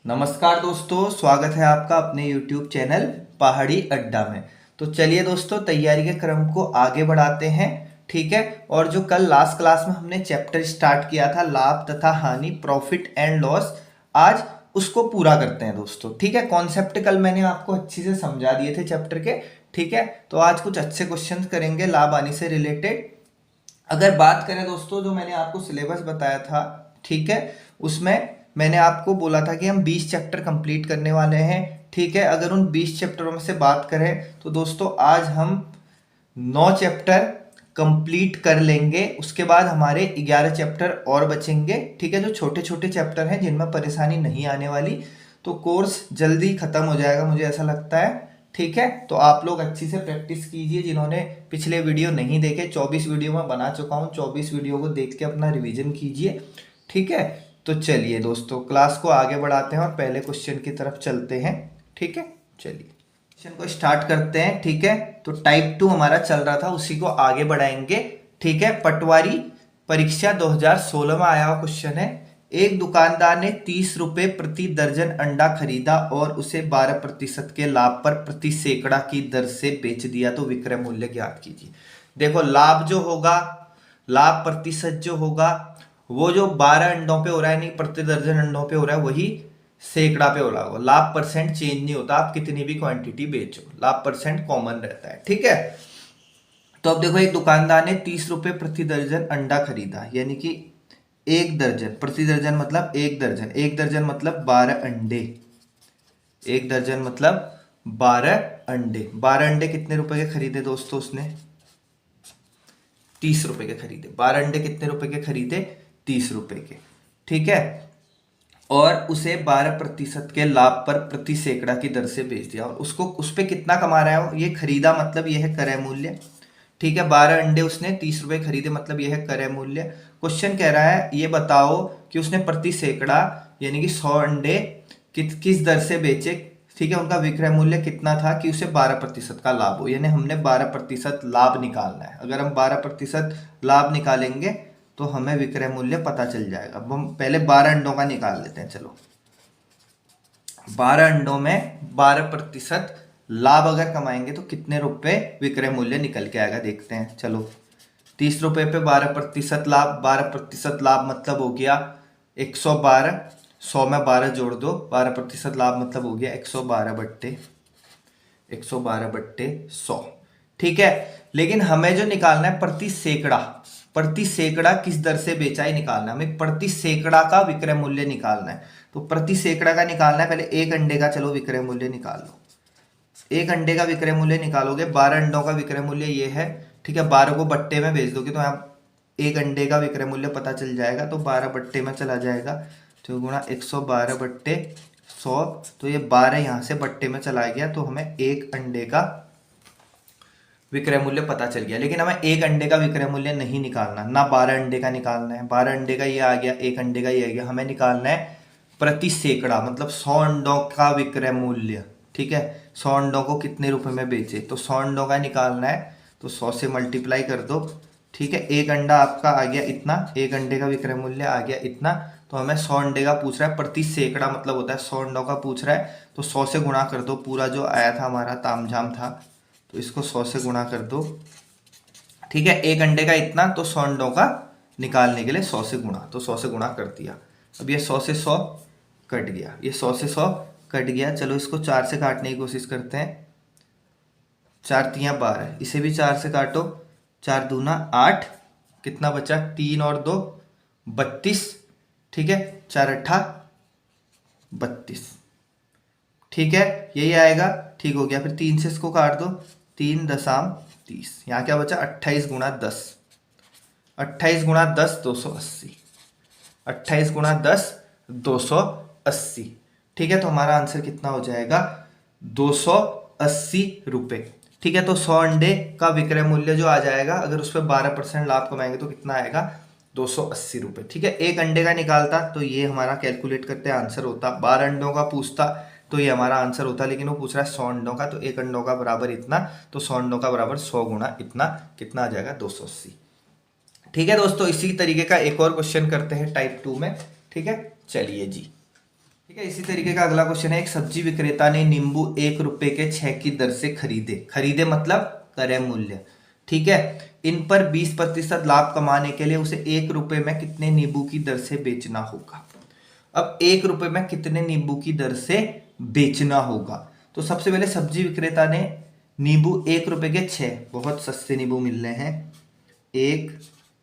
नमस्कार दोस्तों, स्वागत है आपका अपने YouTube चैनल पहाड़ी अड्डा में। तो चलिए दोस्तों, तैयारी के क्रम को आगे बढ़ाते हैं। ठीक है। और जो कल लास्ट क्लास में हमने चैप्टर स्टार्ट किया था, लाभ तथा हानि, प्रॉफिट एंड लॉस, आज उसको पूरा करते हैं दोस्तों। ठीक है। कॉन्सेप्ट कल मैंने आपको अच्छे से समझा दिए थे चैप्टर के। ठीक है। तो आज कुछ अच्छे क्वेश्चन करेंगे लाभ हानि से रिलेटेड। अगर बात करें दोस्तों, जो मैंने आपको सिलेबस बताया था, ठीक है, उसमें मैंने आपको बोला था कि हम 20 चैप्टर कंप्लीट करने वाले हैं। ठीक है। अगर उन 20 चैप्टरों में से बात करें तो दोस्तों आज हम 9 चैप्टर कंप्लीट कर लेंगे। उसके बाद हमारे 11 चैप्टर और बचेंगे। ठीक है। जो छोटे छोटे चैप्टर हैं जिनमें परेशानी नहीं आने वाली, तो कोर्स जल्दी खत्म हो जाएगा, मुझे ऐसा लगता है। ठीक है। तो आप लोग अच्छी से प्रैक्टिस कीजिए। जिन्होंने पिछले वीडियो नहीं देखे, 24 वीडियो में बना चुका हूँ, 24 वीडियो को देख के अपना रिवीजन कीजिए। ठीक है। तो चलिए दोस्तों, क्लास को आगे बढ़ाते हैं और पहले क्वेश्चन की तरफ चलते हैं। ठीक है। चलिए क्वेश्चन को स्टार्ट करते हैं। ठीक है। तो टाइप 2 हमारा चल रहा था, उसी को आगे बढ़ाएंगे। ठीक है। पटवारी परीक्षा 2016 में आया हुआ क्वेश्चन है। एक दुकानदार ने 30 रुपए प्रति दर्जन अंडा खरीदा और उसे 12% के लाभ पर प्रति सैकड़ा की दर से बेच दिया, तो विक्रय मूल्य ज्ञात कीजिए। देखो, लाभ जो होगा, लाभ प्रतिशत जो होगा, वो जो 12 अंडों पे हो रहा है, नहीं प्रति दर्जन अंडों पे हो रहा है, वही सैकड़ा पे हो रहा होगा। लाभ परसेंट चेंज नहीं होता, आप कितनी भी क्वांटिटी बेचो, लाभ परसेंट कॉमन रहता है। ठीक है। तो अब देखो, एक दुकानदार ने 30 रुपए प्रति दर्जन अंडा खरीदा, यानी कि एक दर्जन, प्रति दर्जन मतलब एक दर्जन, एक दर्जन मतलब 12 अंडे, एक दर्जन मतलब 12 अंडे। 12 अंडे कितने रुपए के खरीदे दोस्तों उसने? 30 रुपए के खरीदे। 12 अंडे कितने रुपए के खरीदे? 30 रुपए के। ठीक है। और उसे 12% के लाभ पर प्रति सैकड़ा की दर से बेच दिया, और उसको उस पे कितना कमा रहा है वो? ये खरीदा मतलब ये है क्रय मूल्य। ठीक है। 12 अंडे उसने 30 रुपए खरीदे, मतलब ये है क्रय मूल्य। क्वेश्चन कह रहा है ये बताओ कि उसने प्रति सैकड़ा यानी कि 100 अंडे किस दर से बेचे। ठीक है। उनका विक्रय मूल्य कितना था कि उसे 12% का लाभ हो, यानी हमने 12% लाभ निकालना है। अगर हम 12% लाभ निकालेंगे तो हमें विक्रय मूल्य पता चल जाएगा। अब हम पहले 12 अंडों का निकाल लेते हैं। चलो, 12 अंडों में 12% लाभ अगर कमाएंगे तो कितने रुपए विक्रय मूल्य निकल के आएगा, देखते हैं। चलो, 30 रुपए पे 12% लाभ, 12% लाभ मतलब हो गया 112। 100 में 12 जोड़ दो, 12% लाभ मतलब हो गया 112/100। ठीक है। लेकिन हमें जो निकालना है प्रति सैकड़ा, प्रति सैकड़ा किस दर से बेचा है निकालना है हमें। प्रति सैकड़ा का विक्रय मूल्य निकालना है। तो प्रति सैकड़ा का निकालना है। पहले एक अंडे का चलो विक्रय मूल्य निकाल लो। एक अंडे का विक्रय मूल्य निकालोगे, 12 अंडों का विक्रय मूल्य ये है। ठीक है। 12 को बट्टे में भेज दोगे तो यहाँ एक अंडे का विक्रय मूल्य पता चल जाएगा। तो 12 बट्टे में चला जाएगा, तो गुणा 112/100। तो ये 12 यहाँ से बट्टे में चला गया, तो हमें एक अंडे का विक्रय मूल्य पता चल गया। लेकिन हमें एक अंडे का विक्रय मूल्य नहीं निकालना, ना 12 अंडे का निकालना है। 12 अंडे का ये आ गया, एक अंडे का ये आ गया। हमें निकालना है प्रति सैकड़ा, मतलब 100 अंडों का विक्रय मूल्य। ठीक है। 100 अंडों को कितने रुपए में बेचे, तो 100 अंडों का निकालना है, तो 100 से मल्टीप्लाई कर दो। ठीक है। एक अंडा आपका आ गया इतना, एक अंडे का विक्रय मूल्य आ गया इतना। तो हमें 100 अंडे का पूछ रहा है, प्रति सैकड़ा मतलब होता है 100 अंडों का पूछ रहा है, तो 100 से गुणा कर दो। पूरा जो आया था हमारा तामझाम था, तो इसको 100 से गुणा कर दो। ठीक है। एक अंडे का इतना, तो 100 अंडों का निकालने के लिए 100 से गुणा, तो 100 से गुणा कर दिया। अब ये 100 से 100 कट गया, ये 100 से 100 कट गया। चलो, इसको 4 से काटने की कोशिश करते हैं। 4 तियाँ 12, इसे भी 4 से काटो। 4 दूना 8, कितना बचा? 3 और 2 32। ठीक है। 4 अट्ठा 32। ठीक है। यही आएगा। ठीक हो गया। फिर 3 से इसको काट दो, 3 दशाम 30। यहाँ क्या बचा? 28 गुणा 10, 28 गुणा 10 280, 28 गुणा 10 280। ठीक है। तो हमारा आंसर कितना हो जाएगा? 280 रुपए। ठीक है। तो 100 अंडे का विक्रय मूल्य जो आ जाएगा, अगर उस पर 12% लाभ कमाएंगे तो कितना आएगा? 280 रुपए। ठीक है। एक अंडे का निकालता तो ये हमारा कैलकुलेट करते आंसर होता। 12 अंडों का पूछता तो ये हमारा आंसर होता, लेकिन वो पूछ रहा है 100 अंडों का, तो एक अंडों का बराबर इतना, तो 100 अंडों का बराबर 100 गुणा इतना, कितना आ जाएगा? 280। ठीक है दोस्तों, इसी तरीके का एक और क्वेश्चन करते हैं टाइप 2 में। ठीक है। चलिए जी, ठीक है, इसी तरीके का अगला क्वेश्चन है, एक सब्जी विक्रेता ने नींबू 1 रुपए के 6 की दर से खरीदे। खरीदे मतलब क्रय मूल्य। ठीक है, इन पर 20% लाभ कमाने के लिए उसे 1 रुपए में कितने नींबू की दर से बेचना होगा। अब 1 रुपए में कितने नींबू की दर से बेचना होगा। तो सबसे पहले सब्जी विक्रेता ने नींबू 1 रुपए के 6, बहुत सस्ते नींबू मिल रहे हैं, 1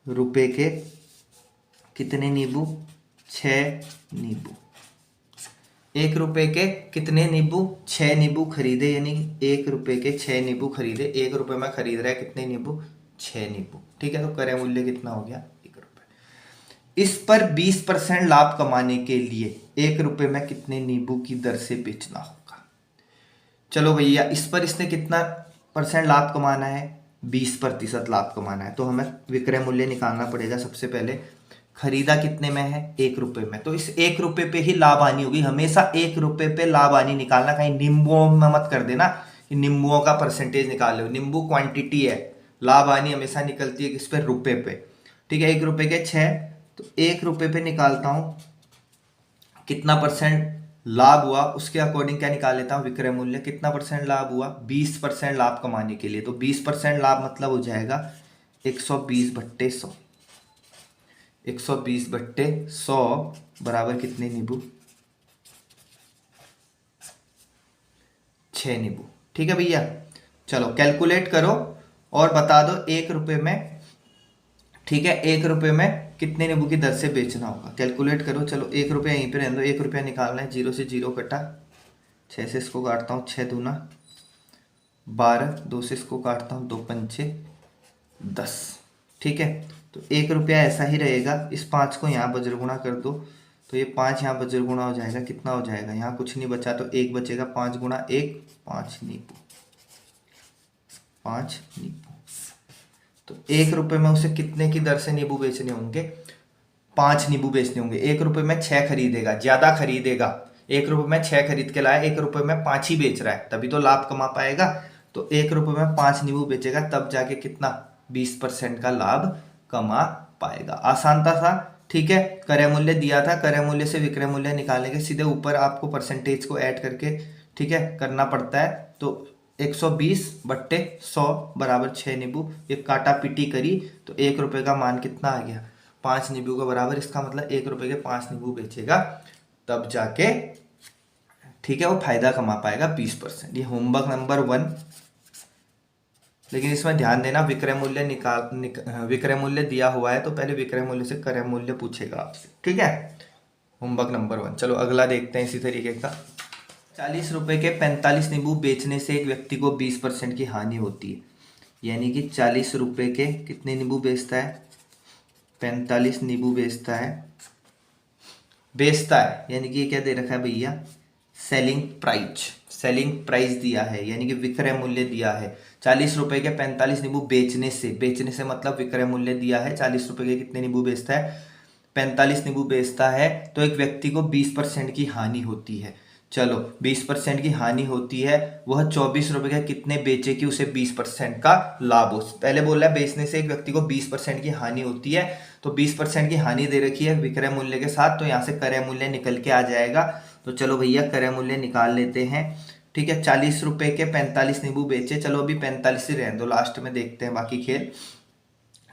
रुपए के कितने नींबू, 6 नींबू। 1 रुपए के कितने नींबू, 6 नींबू खरीदे, यानी 1 रुपए के 6 नींबू खरीदे। 1 रुपए में खरीद रहा है कितने नींबू, 6 नींबू। ठीक है, तो क्रय मूल्य कितना हो गया, 1 रुपए। इस पर 20% लाभ कमाने के लिए 1 रुपए में कितने नींबू की दर से बेचना होगा। चलो भैया, इस पर इसने कितना परसेंट लाभ कमाना है, 20% लाभ कमाना है। तो हमें विक्रय मूल्य निकालना पड़ेगा। सबसे पहले खरीदा कितने में है, 1 रुपए में, तो इस 1 रुपए पे ही लाभ आनी होगी। हमेशा 1 रुपए पे लाभ आनी निकालना, कहीं नींबुओं में मत कर देना कि नींबुओं का परसेंटेज निकाल लो। नींबू क्वांटिटी है, लाभ आनी हमेशा निकलती है किस पे, रुपए पे। ठीक है, 1 रुपए के 6, तो 1 रुपए पे निकालता हूं कितना परसेंट लाभ हुआ, उसके अकॉर्डिंग क्या निकाल लेता हूं, विक्रय मूल्य। कितना परसेंट लाभ हुआ, 20% लाभ कमाने के लिए। तो 20% लाभ मतलब हो जाएगा 120/100। 120/100 बराबर कितने नींबू, 6 नींबू। ठीक है भैया, चलो कैलकुलेट करो और बता दो 1 रुपए में। ठीक है, 1 रुपए में कितने नींबू की दर से बेचना होगा, कैलकुलेट करो। चलो 1 रुपया यहीं पे रहने दो, 1 रुपया निकालना है। 0 से 0 कटा, 6 से इसको काटता हूँ, 6 दूना 12, 2 से इसको काटता हूँ, 2 पंचे 10। ठीक है, तो 1 रुपया ऐसा ही रहेगा। इस 5 को यहाँ बज्रगुणा कर दो, तो ये 5 यहाँ बज्रगुणा हो जाएगा। कितना हो जाएगा, यहाँ कुछ नहीं बचा तो 1 बचेगा। 5 गुणा 1, 5 नींबू, 5 नींबू। तो 1 रुपए में उसे कितने की दर से नींबू बेचने होंगे, 5 नींबू बेचने होंगे। 1 रुपए में 6 खरीदेगा, ज्यादा खरीदेगा। 1 रुपए में 6 खरीद के लाया, 1 रुपए में 5 ही बेच रहा है, तभी तो लाभ कमा पाएगा। तो 1 रुपए में 5 नींबू बेचेगा, तब जाके कितना, 20% का लाभ कमा पाएगा। आसान था। ठीक है, क्रय मूल्य दिया था, क्रय मूल्य से विक्रय मूल्य निकालने के सीधे ऊपर आपको परसेंटेज को ऐड करके, ठीक है, करना पड़ता है। तो 120/100 बराबर 6 नींबू। ये काटा पीटी करी तो 1 रुपए का मान कितना आ गया, 5 नींबू के बराबर। इसका मतलब 1 रुपए के 5 नींबू बेचेगा, तब जाके, ठीक है, वो फायदा कमा पाएगा 20%। ये होमवर्क नंबर 1। लेकिन इसमें ध्यान देना, विक्रय मूल्य विक्रय मूल्य दिया हुआ है तो पहले विक्रय मूल्य से क्रय मूल्य पूछेगा आपसे। ठीक है, होमवर्क नंबर 1। चलो अगला देखते हैं इसी तरीके का। 40 रुपए के 45 नींबू बेचने से एक व्यक्ति को 20% की हानि होती है। यानी कि 40 रुपए के कितने नींबू बेचता है, 45 नींबू बेचता है। यानी कि क्या दे रखा है भैया, सेलिंग प्राइस दिया है, यानी कि विक्रय मूल्य दिया है। 40 रुपए के 45 नींबू बेचने से मतलब विक्रय मूल्य दिया है। 40 रुपए के कितने नींबू बेचता है, 45 नींबू बेचता है, तो एक व्यक्ति को 20% की हानि होती है। चलो 20% की हानि होती है, वह 24 रुपए के कितने बेचे कि उसे 20% का लाभ हो। पहले बोल रहा है बेचने से एक व्यक्ति को 20% की हानि होती है, तो 20% की हानि दे रखी है विक्रय मूल्य के साथ, तो यहाँ से क्रय मूल्य निकल के आ जाएगा। तो चलो भैया क्रय मूल्य निकाल लेते हैं। ठीक है, 40 रुपए के 45 नींबू बेचे। चलो अभी 45 ही रहने दो, लास्ट में देखते हैं बाकी खेल।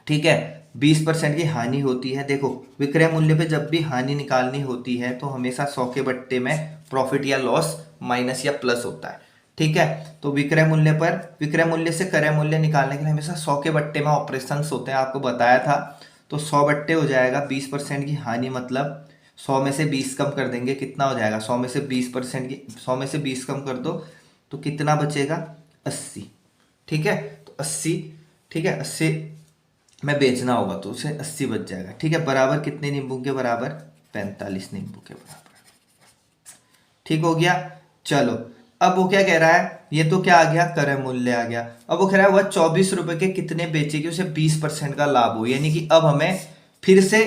ठीक है, 20% की हानि होती है। देखो विक्रय मूल्य पे जब भी हानि निकालनी होती है तो हमेशा 100 के बट्टे में प्रॉफिट या लॉस माइनस या प्लस होता है। ठीक है, तो विक्रय मूल्य से क्रय मूल्य निकालने के लिए हमेशा 100 के बट्टे में ऑपरेशंस होते हैं, आपको बताया था। तो 100 बट्टे हो जाएगा 20% की हानि, मतलब 100 में से 20 कम कर देंगे, कितना हो जाएगा, 100 में से 20 कम कर दो तो कितना बचेगा, 80। ठीक है, तो 80, ठीक है, 80 में बेचना होगा तो उसे 80 बच जाएगा। ठीक है, बराबर कितने नींबू के बराबर, 45 नींबू के बराबर। ठीक हो गया। चलो अब वो क्या कह रहा है, ये तो क्या आ गया, क्रय मूल्य आ गया। अब वो कह रहा है वह 24 रुपए के कितने बेचेगी, उसे 20% का लाभ हो। यानी कि अब हमें फिर से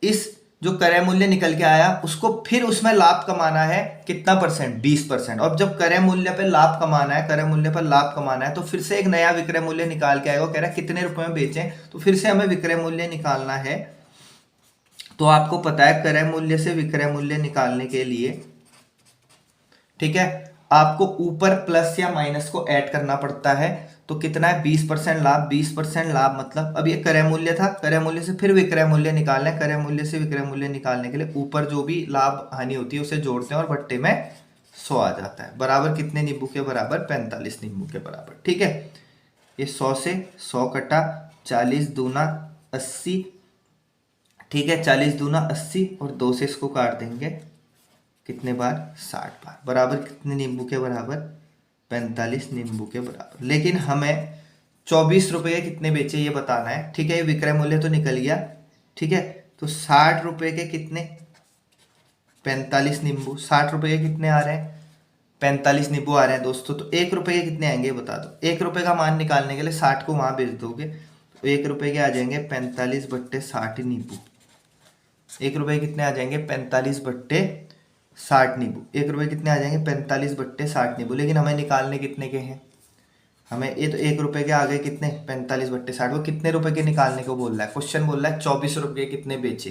इस जो क्रय मूल्य निकल के आया उसको फिर उसमें लाभ कमाना है, कितना परसेंट, 20%। और जब क्रय मूल्य पर लाभ कमाना है, क्रय मूल्य पर लाभ कमाना है, तो फिर से एक नया विक्रय मूल्य निकाल के आएगा। कह रहा है कितने रुपए में बेचें, तो फिर से हमें विक्रय मूल्य निकालना है। तो आपको पता है क्रय मूल्य से विक्रय मूल्य निकालने के लिए ठीक है, आपको ऊपर प्लस या माइनस को ऐड करना पड़ता है। तो कितना है 20% लाभ, 20% लाभ मतलब अब ये क्रय मूल्य था, क्रय मूल्य से फिर विक्रय मूल्य निकालना है, क्रय मूल्य से विक्रय मूल्य निकालने के लिए ऊपर जो भी लाभ हानि होती है उसे जोड़ते हैं और बट्टे में 100 आ जाता है। बराबर कितने नींबू के बराबर, 45 नींबू के बराबर। ठीक है, ये 100 से 100 कटा, 40 दूना 80, ठीक है, 40 दूना 80 और 2 से इसको काट देंगे कितने बार, 60 बार। बराबर कितने नींबू के बराबर, 45 नींबू के बराबर। लेकिन हमें 24 रुपए के कितने बेचे ये बताना है। ठीक है, ये विक्रय मूल्य तो निकल गया। ठीक है, तो 60 रुपए के कितने, 45 नींबू, 60 रुपए के कितने आ रहे हैं, 45 नींबू आ रहे हैं दोस्तों। तो 1 रुपए के कितने आएंगे बता दो। 1 रुपए का मान निकालने के लिए 60 को वहां भेज दोगे तो 1 रुपए के आ जाएंगे 45 बट्टे 60 नींबू। 1 रुपए कितने आ जाएंगे, 45 बट्टे 60 नींबू। 1 रुपए कितने आ जाएंगे, 45 बट्टे 60 नींबू। लेकिन हमें निकालने कितने के हैं, हमें ये तो 1 रुपए के आ गए कितने, 45 बट्टे 60। वो कितने रुपए के निकालने को बोल रहा है, क्वेश्चन बोल रहा है 24 रुपए कितने बेचे।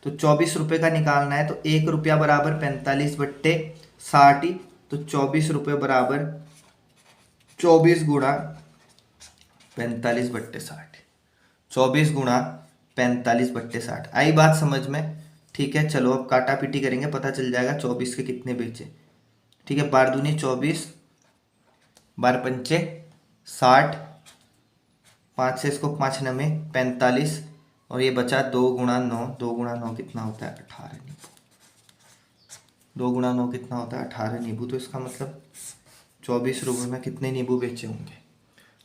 तो 24 रुपए का निकालना है तो 1 रुपया बराबर 45 बट्टे 60 ही, तो 24 रुपये बराबर 24 गुणा 45 बट्टे 60, 24 गुणा 45 बट्टे 60। आई बात समझ में। ठीक है, चलो अब काटा पीटी करेंगे, पता चल जाएगा 24 के कितने बेचे। ठीक है, बार दूनी 24, बार पंचे 60, 5 से इसको 5 नमे 45 और ये बचा 2 गुणा 9, 2 गुणा 9 कितना होता है, 18 नींबू। 2 गुणा 9 कितना होता है, 18 नींबू। तो इसका मतलब 24 रुपये में कितने नींबू बेचे होंगे,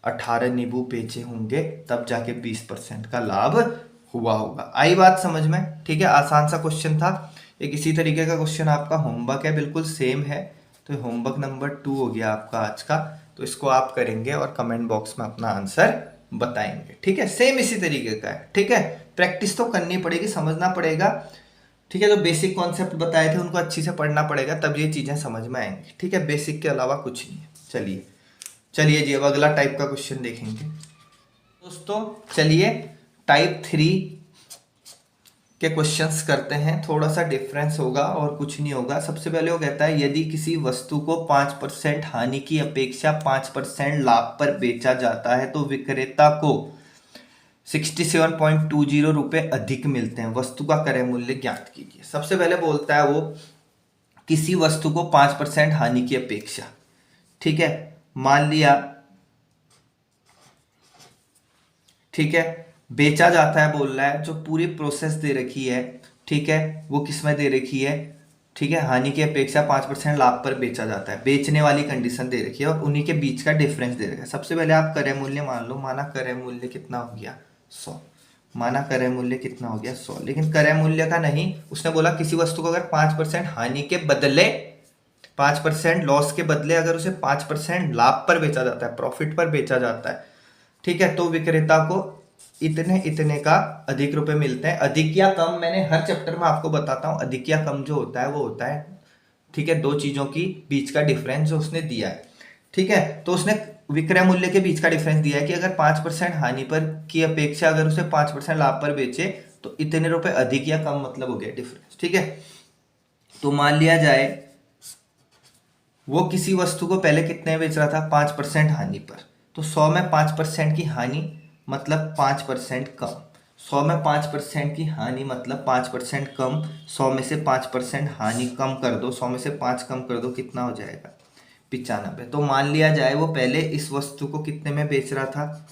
18 नींबू बेचे होंगे, तब जाके 20% का लाभ हुआ होगा। आई बात समझ में। ठीक है, आसान सा क्वेश्चन था। एक इसी तरीके का क्वेश्चन आपका होमवर्क है, बिल्कुल सेम है। तो होमवर्क नंबर 2 हो गया आपका आज का। तो इसको आप करेंगे और कमेंट बॉक्स में अपना आंसर बताएंगे। ठीक है, सेम इसी तरीके का है। ठीक है, प्रैक्टिस तो करनी पड़ेगी, समझना पड़ेगा। ठीक है, जो बेसिक कॉन्सेप्ट बताए थे उनको अच्छी से पढ़ना पड़ेगा, तब ये चीजें समझ में आएंगी। ठीक है, बेसिक के अलावा कुछ नहीं है। चलिए चलिए जी, अब अगला टाइप का क्वेश्चन देखेंगे दोस्तों। चलिए टाइप 3 के क्वेश्चंस करते हैं। थोड़ा सा डिफरेंस होगा और कुछ नहीं होगा। सबसे पहले वो कहता है यदि किसी वस्तु को 5% हानि की अपेक्षा 5% लाभ पर बेचा जाता है तो विक्रेता को 67.20 रुपए अधिक मिलते हैं। वस्तु का क्रय मूल्य ज्ञात कीजिए। सबसे पहले बोलता है वो किसी वस्तु को 5% हानि की अपेक्षा। ठीक है, मान लिया, ठीक है, बेचा जाता है बोल रहा है, जो पूरी प्रोसेस दे रखी है। ठीक है, वो किसमें दे रखी है, ठीक है, हानि की अपेक्षा 5% लाभ पर बेचा जाता है, बेचने वाली कंडीशन दे रखी है और उन्हीं के बीच का डिफरेंस दे रखा है। सबसे पहले आप क्रय मूल्य मान लो, माना क्रय मूल्य कितना हो गया 100, माना क्रय मूल्य कितना हो गया 100। लेकिन क्रय मूल्य का नहीं, उसने बोला किसी वस्तु को अगर 5% हानि के बदले, 5% लॉस के बदले अगर उसे 5% लाभ पर बेचा जाता है, प्रॉफिट पर बेचा जाता है, ठीक है, तो विक्रेता को इतने इतने का अधिक रुपए मिलते हैं। अधिक या कम मैंने हर चैप्टर में आपको बताता हूं, अधिक या कम जो होता है वो होता है, ठीक है, दो चीजों की बीच का डिफरेंस जो उसने दिया है। ठीक है, तो उसने विक्रय मूल्य के बीच का डिफरेंस दिया है कि अगर 5% हानि पर की अपेक्षा अगर उसे 5% लाभ पर बेचे तो इतने रुपए अधिक या कम, मतलब हो गया डिफरेंस। ठीक है, तो मान लिया जाए वो किसी वस्तु को पहले कितने बेच रहा था, 5% हानि पर। तो 100 में 5% की हानि मतलब 5% कम। 100 में 5% की हानि मतलब 5% कम। 100 में से 5% हानि कम कर दो, 100 में से 5 कम कर दो, कितना हो जाएगा 95। तो मान लिया जाए वो पहले इस वस्तु को कितने में बेच रहा था,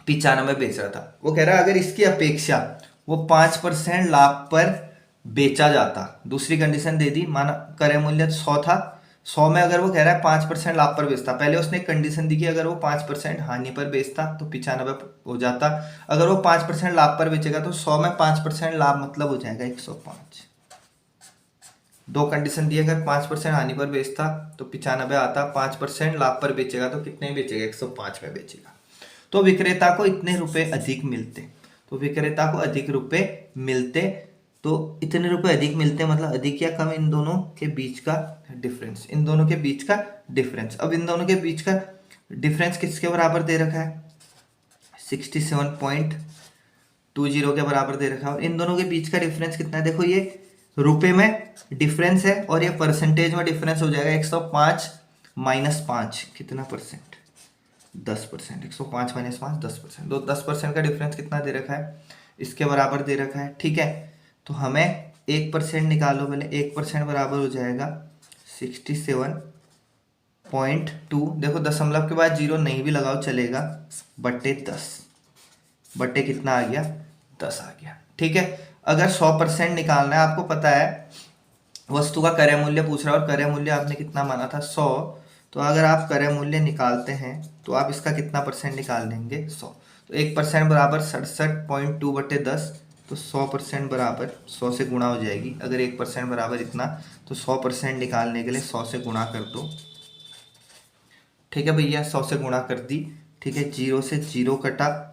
95 बेच रहा था। वो कह रहा है अगर इसकी अपेक्षा वो 5% लाभ पर बेचा जाता, दूसरी कंडीशन दे दी, माना क्रय मूल्य 100 था, 100 में अगर वो कह रहा है 5% लाभ पर बेचता, पहले उसने एक कंडीशन दी कि अगर वो 5% हानि पर बेचता तो 95 हो जाता। अगर वो 5% लाभ पर बेचेगा तो 100 में 5% लाभ मतलब हो जाएगा 105। दो कंडीशन दी, अगर 5% हानि पर बेचता तो 95 आता, 5% लाभ पर बेचेगा तो कितने बेचेगा, 105 में बेचेगा। तो विक्रेता को इतने रुपए अधिक मिलते, तो विक्रेता को अधिक रुपए मिलते, तो इतने रुपए अधिक मिलते मतलब अधिक या कम, इन दोनों के बीच का डिफरेंस, इन दोनों के बीच का डिफरेंस। अब इन दोनों के बीच का डिफरेंस किसके बराबर दे रखा है, 67.20 के बराबर दे रखा है। और इन दोनों के बीच का डिफरेंस कितना है, देखो ये रुपए में डिफरेंस है और ये परसेंटेज में डिफरेंस हो जाएगा 105 माइनस 5 कितना परसेंट, 10%। 105 माइनस 5 10%, तो 10% का डिफरेंस कितना दे रखा है, इसके बराबर दे रखा है। ठीक है, तो हमें 1% निकालो पहले। 1% बराबर हो जाएगा 67.2। देखो दशमलव के बाद जीरो नहीं भी लगाओ चलेगा, बट्टे 10, बट्टे कितना आ गया, 10 आ गया। ठीक है, अगर 100% निकालना है, आपको पता है वस्तु का क्रय मूल्य पूछ रहा है और क्रय मूल्य आपने कितना माना था 100, तो अगर आप क्रय मूल्य निकालते हैं तो आप इसका कितना परसेंट निकाल लेंगे, 100। तो 1% बराबर 67.2 बटे 10, तो 100% बराबर 100 से गुणा हो जाएगी। अगर 1% बराबर इतना, तो 100% निकालने के लिए 100 से गुणा कर दो। ठीक है भैया, 100 से गुणा कर दी। ठीक है, जीरो से जीरो कटा।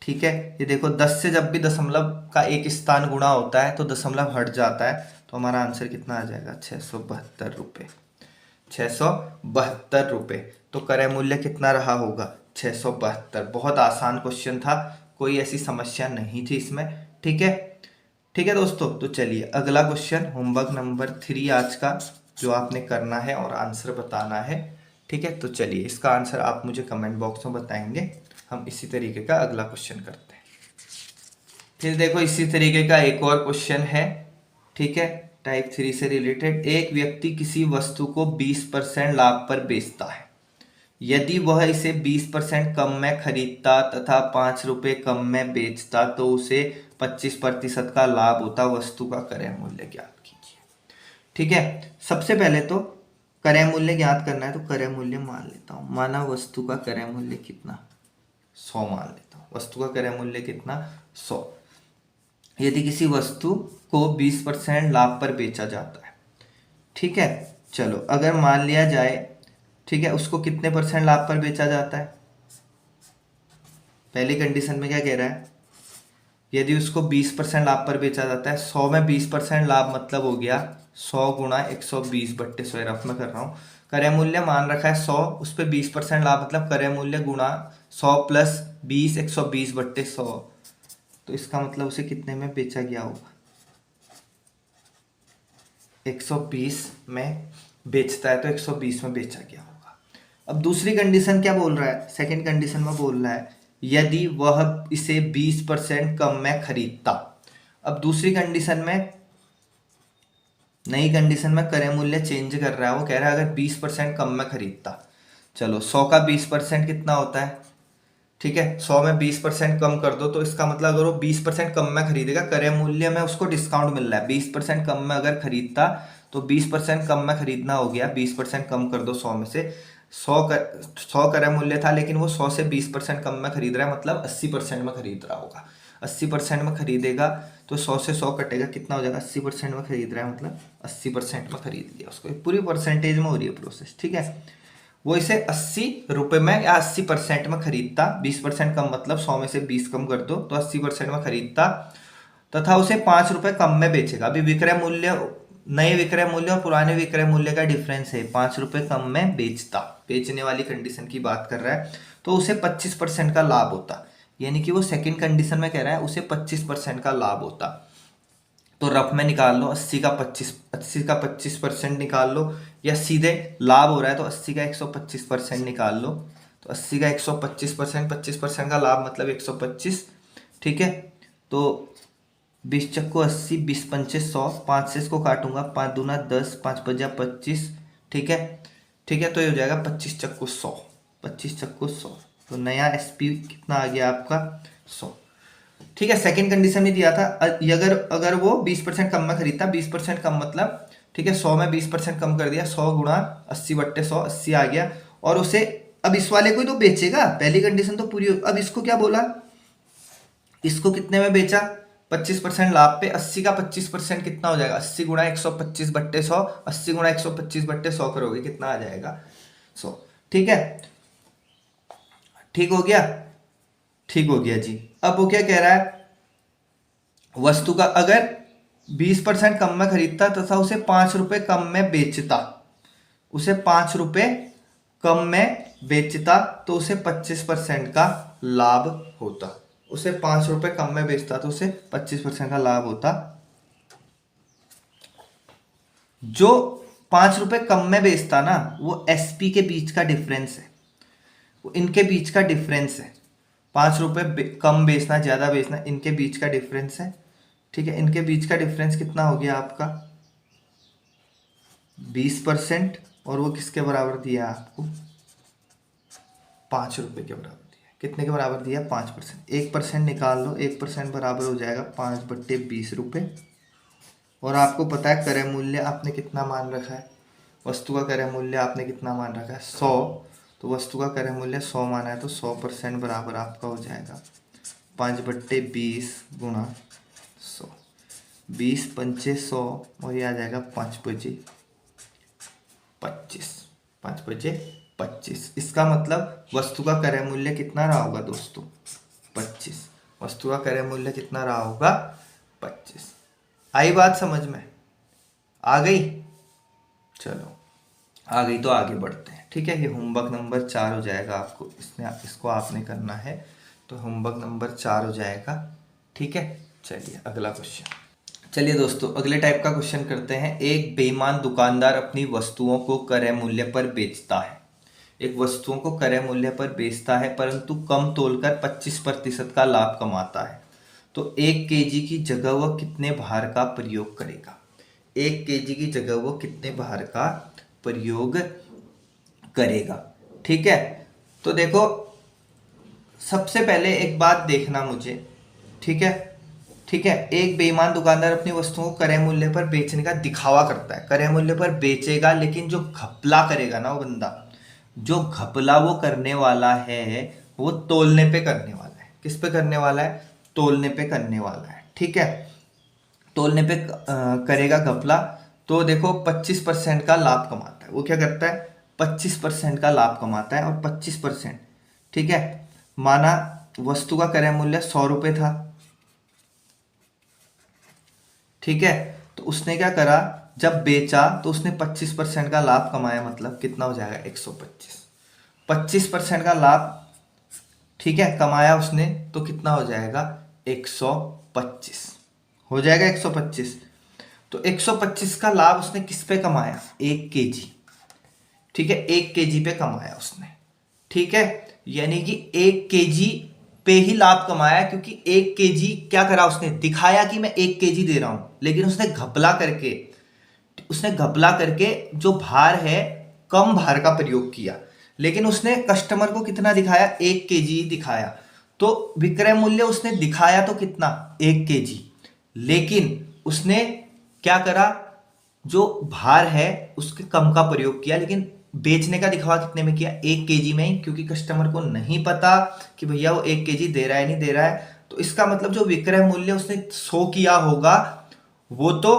ठीक है, ये देखो 10 से जब भी दशमलव का एक स्थान गुणा होता है तो दशमलव हट जाता है, तो हमारा आंसर कितना आ जाएगा, 672 रुपये। 672 रुपये। तो क्रय मूल्य कितना रहा होगा, 672। बहुत आसान क्वेश्चन था, कोई ऐसी समस्या नहीं थी इसमें। ठीक है, ठीक है दोस्तों, तो चलिए अगला क्वेश्चन होमवर्क नंबर 3 आज का, जो आपने करना है और आंसर बताना है। ठीक है, तो चलिए इसका आंसर आप मुझे कमेंट बॉक्स में बताएंगे। हम इसी तरीके का अगला क्वेश्चन करते हैं। फिर देखो इसी तरीके का एक और क्वेश्चन है। ठीक है, टाइप 3 से रिलेटेड। एक व्यक्ति किसी वस्तु को 20% लाभ पर बेचता है। यदि वह इसे 20% कम में खरीदता तथा 5 रुपये कम में बेचता तो उसे 25% का लाभ होता। वस्तु का क्रय मूल्य ज्ञात कीजिए। ठीक है, सबसे पहले तो क्रय मूल्य ज्ञात करना है, तो क्रय मूल्य मान लेता हूँ। माना वस्तु का क्रय मूल्य कितना, 100 मान लेता हूँ। वस्तु का क्रय मूल्य कितना, 100। यदि किसी वस्तु को 20% लाभ पर बेचा जाता है। ठीक है, चलो अगर मान लिया जाए, ठीक है, उसको कितने परसेंट लाभ पर बेचा जाता है। पहली कंडीशन में क्या कह रहा है, यदि उसको 20% लाभ पर बेचा जाता है। 100 में 20% लाभ मतलब हो गया 100 गुणा 120 बट्टे 100, रफ में कर रहा हूँ। क्रय मूल्य मान रखा है 100, उस पर 20% लाभ मतलब क्रय मूल्य गुणा 100 प्लस 20, 120 बट्टे 100। तो इसका मतलब उसे कितने में बेचा गया होगा, 120 में बेचता है तो 120 में बेचा गया होगा। अब दूसरी कंडीशन क्या बोल रहा है, सेकंड कंडीशन में बोल रहा है यदि वह इसे 20% कम में खरीदता। अब दूसरी कंडीशन में, नई कंडीशन में क्रय मूल्य चेंज कर रहा है। वो कह रहा है अगर 20% कम में खरीदता। चलो 100 का 20% कितना होता है। ठीक है, 100 में 20% कम कर दो, तो इसका मतलब अगर वो 20% कम में खरीदेगा, क्रय मूल्य में उसको डिस्काउंट मिल रहा है। 20% कम में अगर खरीदता तो 20% कम में खरीदना हो गया, 20% कम कर दो 100 में से। 100 क्रय मूल्य था, लेकिन वो 100 से 20% कम में खरीद रहा है, मतलब 80% में खरीद रहा होगा। 80% में खरीदेगा तो 100 से 100 कटेगा, कितना हो जाएगा, 80% में खरीद रहा है, मतलब 80% में खरीद लिया उसको। पूरी परसेंटेज में हो रही है प्रोसेस। ठीक है, वो इसे 80 रुपये में या 80% में खरीदता। 20% कम मतलब 100 में से 20 कम कर दो तो 80% में खरीदता, तथा उसे 5 रुपये कम में बेचेगा। अभी विक्रय मूल्य, नए विक्रय मूल्य और पुराने विक्रय मूल्य का डिफरेंस है, 5 रुपये कम में बेचता। बेचने वाली कंडीशन की बात कर रहा है, तो उसे 25% का लाभ होता। यानी कि वो सेकंड कंडीशन में कह रहा है उसे 25% का लाभ होता। तो रफ में निकाल लो, 80 का 25% निकाल लो, या सीधे लाभ हो रहा है तो 80 का 125% निकाल लो। तो 80 का 125%, 25% का लाभ मतलब 125। ठीक है, तो 20 चक्को 80, 20 पंचे 100, 5 से इसको काटूंगा, 5 दूना 10, 5 बजा 25। ठीक है, ठीक है, तो ये हो जाएगा 25 चक्को 100, 25 चक्को 100। तो नया एसपी कितना आ गया आपका, 100। ठीक है, सेकंड कंडीशन में दिया था अगर वो 20% कम में खरीदता। 20% कम मतलब, ठीक है, 100 में 20% कम कर दिया, 100 गुणा 80 बट्टे 100, 80 आ गया। और उसे अब इस वाले को ही तो बेचेगा, पहली कंडीशन तो पूरी। अब इसको क्या बोला, इसको कितने में बेचा, 25% लाभ पे। 80 का 25% कितना हो जाएगा, 80 गुणा 125 बट्टे 100, 80 गुणा 125 बट्टे 100 करोगे कितना आ जाएगा, 100। ठीक है, ठीक हो गया, ठीक हो गया जी। अब वो क्या कह रहा है, वस्तु का अगर 20% कम में खरीदता तथा उसे 5 रुपये कम में बेचता, उसे 5 रुपये कम में बेचता तो उसे 25% का लाभ होता। उसे 5 रुपये कम में बेचता तो उसे 25% का लाभ होता। जो 5 रुपए कम में बेचता ना, वो एसपी के बीच का डिफरेंस है, वो इनके बीच का डिफरेंस है। 5 रुपए कम बेचना ज्यादा बेचना, इनके बीच का डिफरेंस है। ठीक है, इनके बीच का डिफरेंस कितना हो गया आपका 20%। और वो किसके बराबर दिया आपको 5 रुपए के बराबर दिया। कितने के बराबर दिया 5%। 1% निकाल लो, 1% बराबर हो जाएगा 5/20 रुपये। और आपको पता है क्रय मूल्य आपने कितना मान रखा है, वस्तु का क्रय मूल्य आपने कितना मान रखा है 100। तो वस्तु का क्रय मूल्य 100 माना है, तो 100% बराबर आपका हो जाएगा 5/20 गुणा 100। 20×5 = 100 और ये आ जाएगा 5×25। 5×25। इसका मतलब वस्तु का क्रय मूल्य कितना रहा होगा दोस्तों 25। वस्तु का क्रय मूल्य कितना रहा होगा 25। आई बात समझ में, आ गई। चलो आ गई तो आगे बढ़ते हैं। ठीक है, ये होमवर्क नंबर 4 हो जाएगा आपको, इसको आपने करना है, तो होमवर्क नंबर 4 हो जाएगा। ठीक है, चलिए अगला क्वेश्चन। चलिए दोस्तों अगले टाइप का क्वेश्चन करते हैं। एक बेईमान दुकानदार अपनी वस्तुओं को क्रय मूल्य पर बेचता है। एक वस्तुओं को क्रय मूल्य पर बेचता है परंतु कम तोलकर 25% का लाभ कमाता है। तो 1 kg की जगह वह कितने भार का प्रयोग करेगा। 1 kg की जगह वो कितने भार का प्रयोग करेगा। ठीक है, तो देखो सबसे पहले एक बात देखना मुझे। ठीक है, ठीक है, एक बेईमान दुकानदार अपनी वस्तुओं को क्रय मूल्य पर बेचने का दिखावा करता है। क्रय मूल्य पर बेचेगा, लेकिन जो घपला करेगा ना वो बंदा, जो घपला वो करने वाला है वो तोलने पे करने वाला है। किस पे करने वाला है, तोलने पे करने वाला है। ठीक है, तोलने पे करेगा घपला। तो देखो 25% का लाभ कमाता है। वो क्या करता है 25% का लाभ कमाता है। और 25%, ठीक है, माना वस्तु का क्रय मूल्य 100 रुपये था। ठीक है, तो उसने क्या करा, जब बेचा तो उसने 25% का लाभ कमाया, मतलब कितना हो जाएगा 125। 25% का लाभ, ठीक है, कमाया उसने, तो कितना हो जाएगा 125 हो जाएगा 125। तो 125 का लाभ उसने किस पे कमाया 1 kg। ठीक है, 1 kg पे कमाया उसने। ठीक है, यानी कि 1 kg पे ही लाभ कमाया, क्योंकि 1 kg क्या करा उसने, दिखाया कि मैं 1 kg दे रहा हूं, लेकिन उसने घपला करके जो भार है कम भार का प्रयोग किया। लेकिन उसने कस्टमर को कितना दिखाया 1 kg दिखाया। तो विक्रय मूल्य उसने दिखाया तो कितना 1 kg, लेकिन उसने क्या करा, जो भार है उसके कम का प्रयोग किया, लेकिन बेचने का दिखावा कितने में किया 1 kg में ही, क्योंकि कस्टमर को नहीं पता कि भैया वो 1 kg दे रहा है नहीं दे रहा है। तो इसका मतलब जो विक्रय मूल्य उसने 100 किया होगा वो तो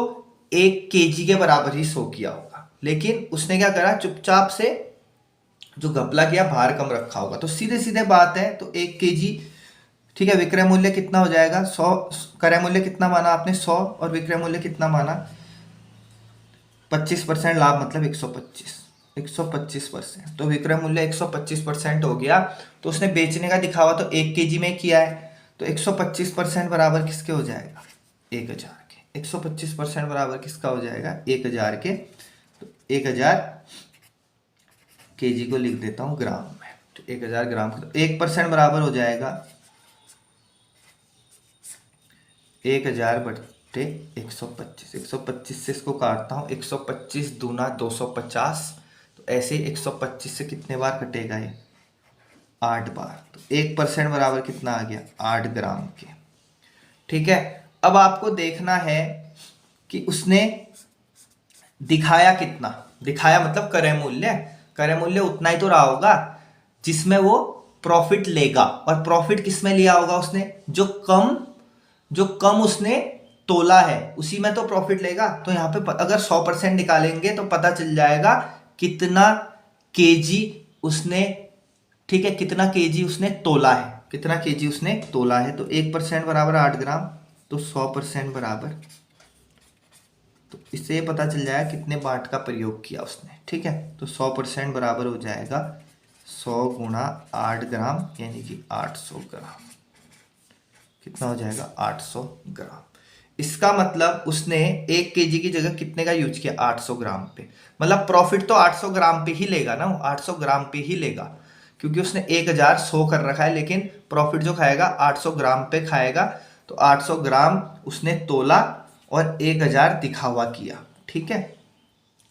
1 kg के बराबर ही 100 किया होगा, लेकिन उसने क्या करा चुपचाप से जो घपला किया भार कम रखा होगा। तो सीधे सीधे बात है, तो 1 kg, ठीक है, विक्रय मूल्य कितना हो जाएगा 100। क्रय मूल्य कितना माना आपने 100, और विक्रय मूल्य कितना माना 25% लाभ, मतलब 125। 125%, तो विक्रय मूल्य 125% हो गया। तो उसने बेचने का दिखावा तो 1 kg में किया है, तो 125% बराबर किसके हो जाएगा 1000 के। 125% बराबर किसका हो जाएगा 1000 के। तो 1000 kg को लिख देता हूं ग्राम में, तो 1000 ग्राम, तो 1% बराबर हो जाएगा 1000/125। 125 से इसको काटता हूँ, 125 दूना 250। तो ऐसे 125 से कितने बार कटेगा ये 8 बार। तो 1% बराबर कितना आ गया 8 ग्राम के। ठीक है, अब आपको देखना है कि उसने दिखाया कितना, दिखाया मतलब क्रय मूल्य, क्रय मूल्य उतना ही तो रहा होगा जिसमें वो प्रॉफिट लेगा। और प्रॉफिट किसमें लिया होगा उसने, जो कम उसने तोला है उसी में तो प्रॉफिट लेगा। तो यहाँ पे अगर 100% निकालेंगे तो पता चल जाएगा कितना केजी उसने, ठीक है, कितना केजी उसने तोला है, कितना केजी उसने तोला है। तो 1% बराबर 8 ग्राम, तो 100% बराबर, तो इससे ये पता चल जाएगा कितने बाट का प्रयोग किया उसने। ठीक है, तो 100% बराबर हो जाएगा 100 गुणा 8 ग्राम, यानी कि 800 ग्राम। कितना हो जाएगा 800 ग्राम। इसका मतलब उसने 1 kg की जगह कितने का यूज किया, 800 ग्राम पे। मतलब प्रॉफिट तो 800 ग्राम पे ही लेगा ना, वो 800 ग्राम पे ही लेगा, क्योंकि उसने 1000 कर रखा है, लेकिन प्रॉफिट जो खाएगा 800 ग्राम पे खाएगा। तो 800 ग्राम उसने तोला और 1000 दिखावा किया। ठीक है,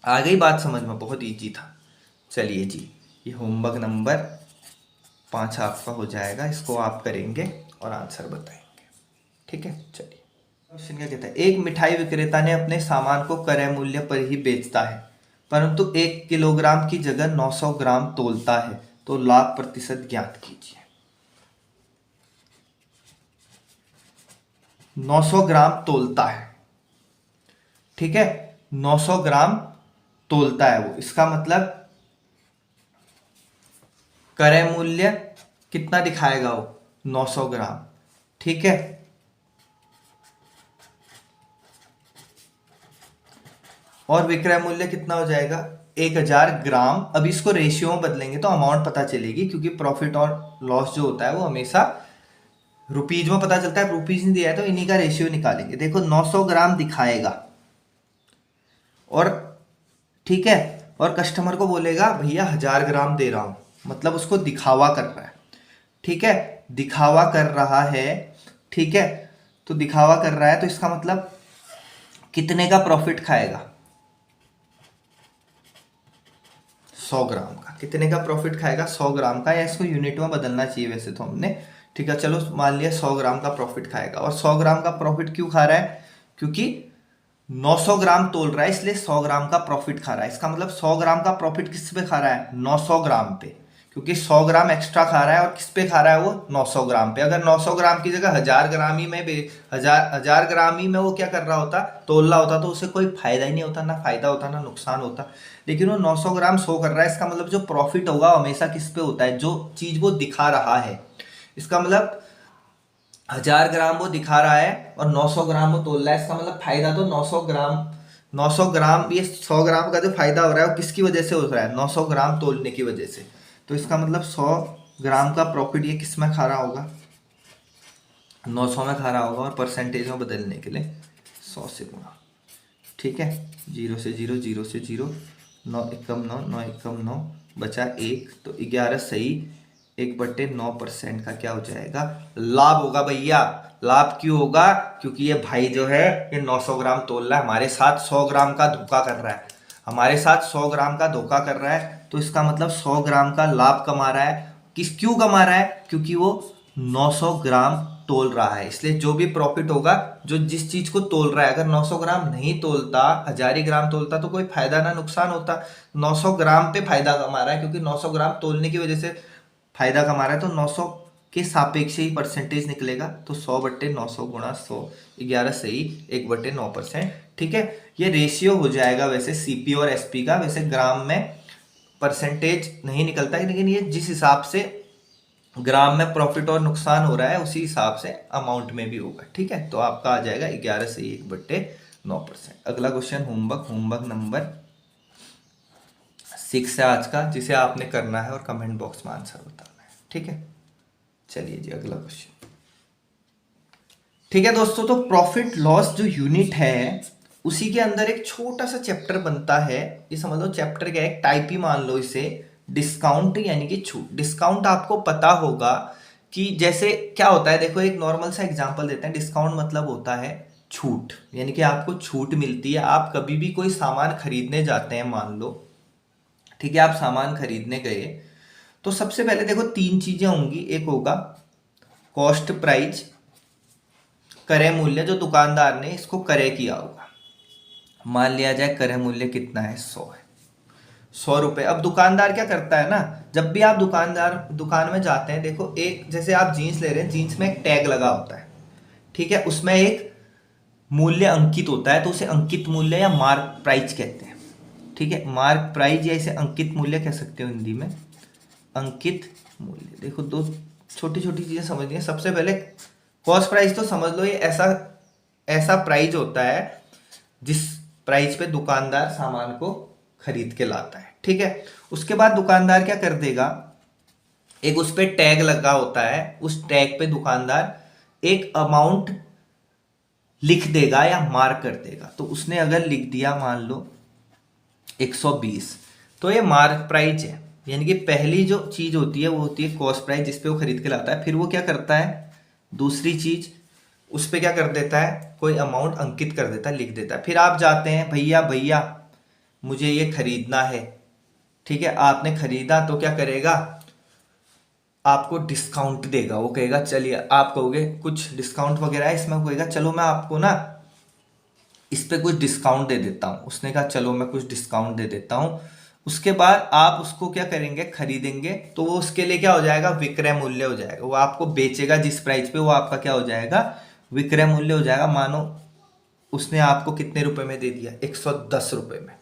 आ गई बात समझ में, बहुत इजी था। चलिए जी, ये होमवर्क नंबर 5 आपका हो जाएगा, इसको आप करेंगे और आंसर बताएंगे। ठीक है, चलिए क्वेश्चन क्या कहता है। एक मिठाई विक्रेता ने अपने सामान को क्रय मूल्य पर ही बेचता है, परंतु 1 किलोग्राम की जगह 900 ग्राम तोलता है, तो लाभ प्रतिशत ज्ञात कीजिए। 900 ग्राम तोलता है, ठीक है, 900 ग्राम तोलता है वो, इसका मतलब क्रय मूल्य कितना दिखाएगा वो, 900 ग्राम। ठीक है, और विक्रय मूल्य कितना हो जाएगा, 1000 ग्राम। अब इसको रेशियो में बदलेंगे तो अमाउंट पता चलेगी, क्योंकि प्रॉफिट और लॉस जो होता है वो हमेशा रुपीज में पता चलता है, रुपीज नहीं दिया है तो इन्हीं का रेशियो निकालेंगे। देखो 900 ग्राम दिखाएगा, और ठीक है, और कस्टमर को बोलेगा भैया 1000 ग्राम दे रहा हूं, मतलब उसको दिखावा कर रहा है। ठीक है, दिखावा कर रहा है, ठीक है, तो दिखावा कर रहा है तो इसका मतलब कितने का प्रॉफिट खाएगा, 100 ग्राम का। कितने का प्रॉफिट खाएगा, 100 ग्राम का, या इसको यूनिट में बदलना चाहिए वैसे तो हमने। ठीक है, चलो मान लिया 100 ग्राम का प्रॉफिट खाएगा। और 100 ग्राम का प्रॉफिट क्यों खा रहा है, क्योंकि 900 ग्राम तोल रहा है, इसलिए 100 ग्राम का प्रॉफिट खा रहा है। इसका मतलब 100 ग्राम का प्रॉफिट किस पे खा रहा है, 900 ग्राम पे, क्योंकि 100 ग्राम एक्स्ट्रा खा रहा है। और किस पे खा रहा है वो, 900 ग्राम पे। अगर 900 ग्राम की जगह 1000 ग्राम ही में हजार ग्राम ही में वो क्या कर रहा होता, तोल रहा होता, तो उसे कोई फायदा ही नहीं होता, ना फायदा होता ना नुकसान होता। लेकिन वो 900 ग्राम शो कर रहा है, इसका मतलब जो प्रॉफिट होगा हमेशा किस पे होता है, जो चीज वो दिखा रहा है। इसका मतलब 1000 ग्राम वो दिखा रहा है और 900 ग्राम वो तोल रहा है, इसका मतलब फायदा तो 900 ग्राम, ये 100 ग्राम का जो फायदा हो रहा है वो किसकी वजह से हो रहा है, 900 ग्राम तोलने की वजह से। तो इसका मतलब 100 ग्राम का प्रॉफिट ये किस में खा रहा होगा, 900 में खा रहा होगा। और परसेंटेज में बदलने के लिए 100 से गुणा। ठीक है, 0 से 0, 0 से 0, 9 एकम 9, 9 एकम 9, बचा 1, तो 11 सही, 1/9% का क्या हो जाएगा, लाभ होगा भैया। लाभ क्यों होगा, क्योंकि ये भाई जो है ये 900 ग्राम तोल रहा है, हमारे साथ 100 ग्राम का धोखा कर रहा है, हमारे साथ 100 ग्राम का धोखा कर रहा है। तो इसका मतलब 100 ग्राम का लाभ कमा रहा है। क्यों कमा रहा है, क्योंकि वो 900 ग्राम तोल रहा है, इसलिए जो भी प्रॉफिट होगा, जो जिस चीज को तोल रहा है, अगर 900 ग्राम नहीं तोलता, 1000 ही ग्राम तोलता, तो कोई फायदा ना नुकसान होता। 900 ग्राम पे फायदा कमा रहा है, क्योंकि 900 ग्राम तोलने की वजह से फायदा कमा रहा है, तो 900 के सापेक्ष ही परसेंटेज निकलेगा। तो 100/900 गुणा 100, 11 सही, 1/9%। ठीक है, ये रेशियो हो जाएगा वैसे सीपी और एसपी का। वैसे ग्राम में परसेंटेज नहीं निकलता है, लेकिन ये जिस हिसाब से ग्राम में प्रॉफिट और नुकसान हो रहा है, उसी हिसाब से अमाउंट में भी होगा। ठीक है, तो आपका आ जाएगा 11 सही, 1/9%। अगला क्वेश्चन होमवर्क नंबर 6 है आज का, जिसे आपने करना है और कमेंट बॉक्स में आंसर बताना है। ठीक है, चलिए जी अगला क्वेश्चन। ठीक है दोस्तों, तो प्रॉफिट लॉस जो यूनिट है, उसी के अंदर एक छोटा सा चैप्टर बनता है। ये समझ लो चैप्टर क्या है, एक टाइप ही मान लो इसे, डिस्काउंट यानी कि छूट। डिस्काउंट आपको पता होगा कि जैसे क्या होता है, देखो एक नॉर्मल सा एग्जांपल देते हैं। डिस्काउंट मतलब होता है छूट, यानी कि आपको छूट मिलती है। आप कभी भी कोई सामान खरीदने जाते हैं, मान लो, ठीक है, आप सामान खरीदने गए, तो सबसे पहले देखो 3 चीजें होंगी। एक होगा कॉस्ट प्राइस, क्रय मूल्य, जो दुकानदार ने इसको क्रय किया होगा। मान लिया जाए क्रय मूल्य कितना है, 100 है, 100 रुपए। अब दुकानदार क्या करता है ना, जब भी आप दुकान में जाते हैं, देखो एक जैसे आप जीन्स ले रहे हैं, जीन्स में एक टैग लगा होता है, ठीक है, उसमें एक मूल्य अंकित होता है, तो उसे अंकित मूल्य या मार्क प्राइस कहते हैं। ठीक है, मार्क प्राइस या इसे अंकित मूल्य कह सकते हो हिंदी में, अंकित मूल्य। देखो दो छोटी छोटी चीजें समझनी है। सबसे पहले कॉस्ट प्राइस तो समझ लो, ये ऐसा प्राइस होता है जिस प्राइस पे दुकानदार सामान को खरीद के लाता है। ठीक है, उसके बाद दुकानदार क्या कर देगा, एक उस पे टैग लगा होता है, उस टैग पे दुकानदार एक अमाउंट लिख देगा या मार्क कर देगा। तो उसने अगर लिख दिया मान लो 120, तो ये मार्क प्राइस है, यानी कि पहली जो चीज होती है वो होती है कॉस्ट प्राइस जिसपे वो खरीद के लाता है। फिर वो क्या करता है, दूसरी चीज उस पे क्या कर देता है, कोई अमाउंट अंकित कर देता है, लिख देता है। फिर आप जाते हैं भैया भैया मुझे ये खरीदना है, ठीक है, आपने खरीदा तो क्या करेगा, आपको डिस्काउंट देगा। वो कहेगा चलिए, आप कहोगे कुछ डिस्काउंट वगैरह है इसमें, कहेगा चलो मैं आपको ना इस पे कुछ डिस्काउंट दे देता हूँ। उसने कहा चलो मैं कुछ डिस्काउंट दे देता हूँ। उसके बाद आप उसको क्या करेंगे, खरीदेंगे, तो वो उसके लिए क्या हो जाएगा, विक्रय मूल्य हो जाएगा। वो आपको बेचेगा जिस प्राइस पे, वो आपका क्या हो जाएगा, विक्रय मूल्य हो जाएगा। मानो उसने आपको कितने रुपए में दे दिया, 110 रुपए में,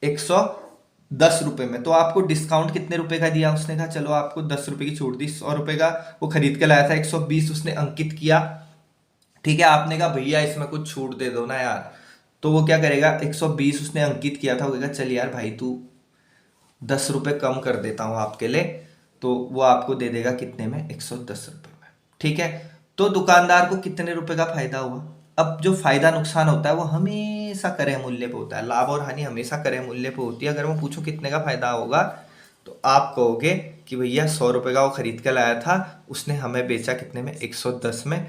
110 रुपए में। तो आपको डिस्काउंट कितने रुपए का दिया, उसने कहा चलो आपको 10 रुपए की छूट दी, 100 रुपए का वो खरीद के लाया था, 120 उसने अंकित किया, ठीक है। आपने कहा भैया इसमें कुछ छूट दे दो ना यार, तो वो क्या करेगा, 120 उसने अंकित किया था, वो कहेगा चल यार भाई तू 10 रुपए कम कर देता हूँ आपके लिए, तो वो आपको दे देगा कितने में, 110 रुपए में, ठीक है। तो दुकानदार को कितने रुपए का फायदा हुआ। अब जो फायदा नुकसान होता है वो हमेशा क्रय मूल्य पे होता है, लाभ और हानि हमेशा क्रय मूल्य पे होती है। अगर मैं पूछूं कितने का फायदा होगा, तो आप कहोगे कि भैया 100 रुपए का वो खरीद के लाया था, उसने हमें बेचा कितने में, 110 में,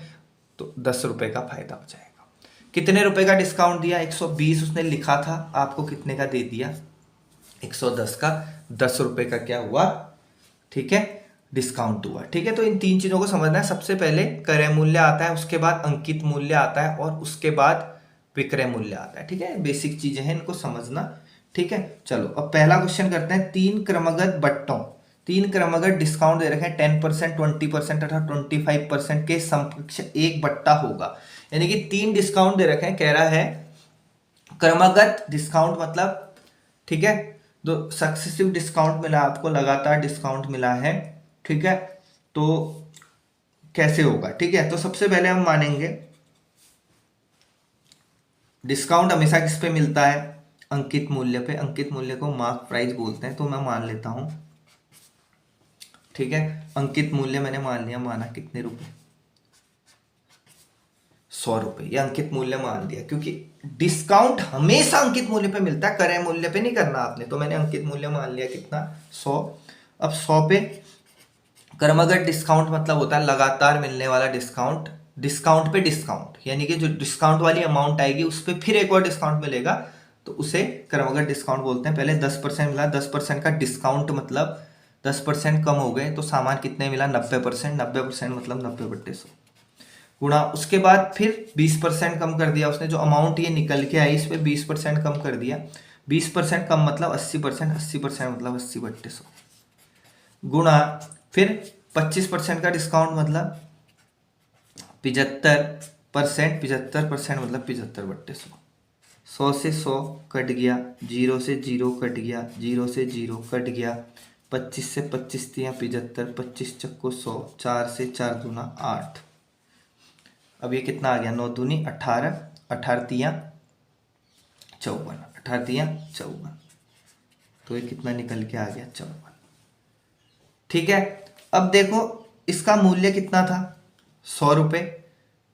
तो 10 रुपए का फायदा हो जाएगा। कितने रुपए का डिस्काउंट दिया, 120 उसने लिखा था, आपको कितने का दे दिया, 110 का, 10 रुपए का क्या हुआ, ठीक है, डिस्काउंट हुआ, ठीक है। तो इन तीन चीजों को समझना है। सबसे पहले क्रय मूल्य आता है, उसके बाद अंकित मूल्य आता है, और उसके बाद विक्रय मूल्य आता है, ठीक है। बेसिक चीजें हैं, इनको समझना, ठीक है। चलो अब पहला क्वेश्चन करते हैं। तीन क्रमगत बट्टों, तीन क्रमगत डिस्काउंट दे रखे हैं 10%, 20% तथा 25% के समकक्ष एक बट्टा होगा। यानी कि तीन डिस्काउंट दे रखे हैं, कह रहा है क्रमगत डिस्काउंट मतलब, ठीक है, जो सक्सेसिव डिस्काउंट मिला आपको, लगातार डिस्काउंट मिला है, ठीक है, तो कैसे होगा, ठीक है। तो सबसे पहले हम मानेंगे डिस्काउंट हमेशा किस पे मिलता है, अंकित मूल्य पे। अंकित मूल्य को मार्क प्राइस बोलते हैं, तो मैं मान लेता हूं, ठीक है। अंकित मूल्य मैंने मान लिया, माना कितने रुपए, 100 रुपए, ये अंकित मूल्य मान लिया, क्योंकि डिस्काउंट हमेशा अंकित मूल्य पे मिलता है, क्रय मूल्य पे नहीं करना आपने। तो मैंने अंकित मूल्य मान लिया कितना, 100। अब 100 पे क्रमगत डिस्काउंट मतलब होता है लगातार मिलने वाला डिस्काउंट, डिस्काउंट पे डिस्काउंट, यानी कि जो डिस्काउंट वाली अमाउंट आएगी उस पर फिर एक और डिस्काउंट मिलेगा, तो उसे क्रमगत डिस्काउंट बोलते हैं। पहले 10% मिला, 10% का डिस्काउंट मतलब 10% कम हो गए, तो सामान कितने मिला, 90%, 90% मतलब 90/100 गुणा, उसके बाद फिर 20% कम कर दिया उसने, जो अमाउंट ये निकल के आई इस पे 20% कम कर दिया, 20% कम मतलब 80%, 80% मतलब 80/100 गुणा, फिर 25% का डिस्काउंट मतलब 75%, 75% मतलब 75/100, 100 से 100 कट गया, 0 से 0 कट गया, 0 से 0 कट गया, 25 से 25 दिया 75, 25 चक्को 100, 4 से 4 दूना 8। अब ये कितना आ गया, 9 दूनी 18, 18 तियां 54, 18 तियां 54, तो ये कितना निकल के आ गया, 54, ठीक है। अब देखो इसका मूल्य कितना था, 100 रुपये,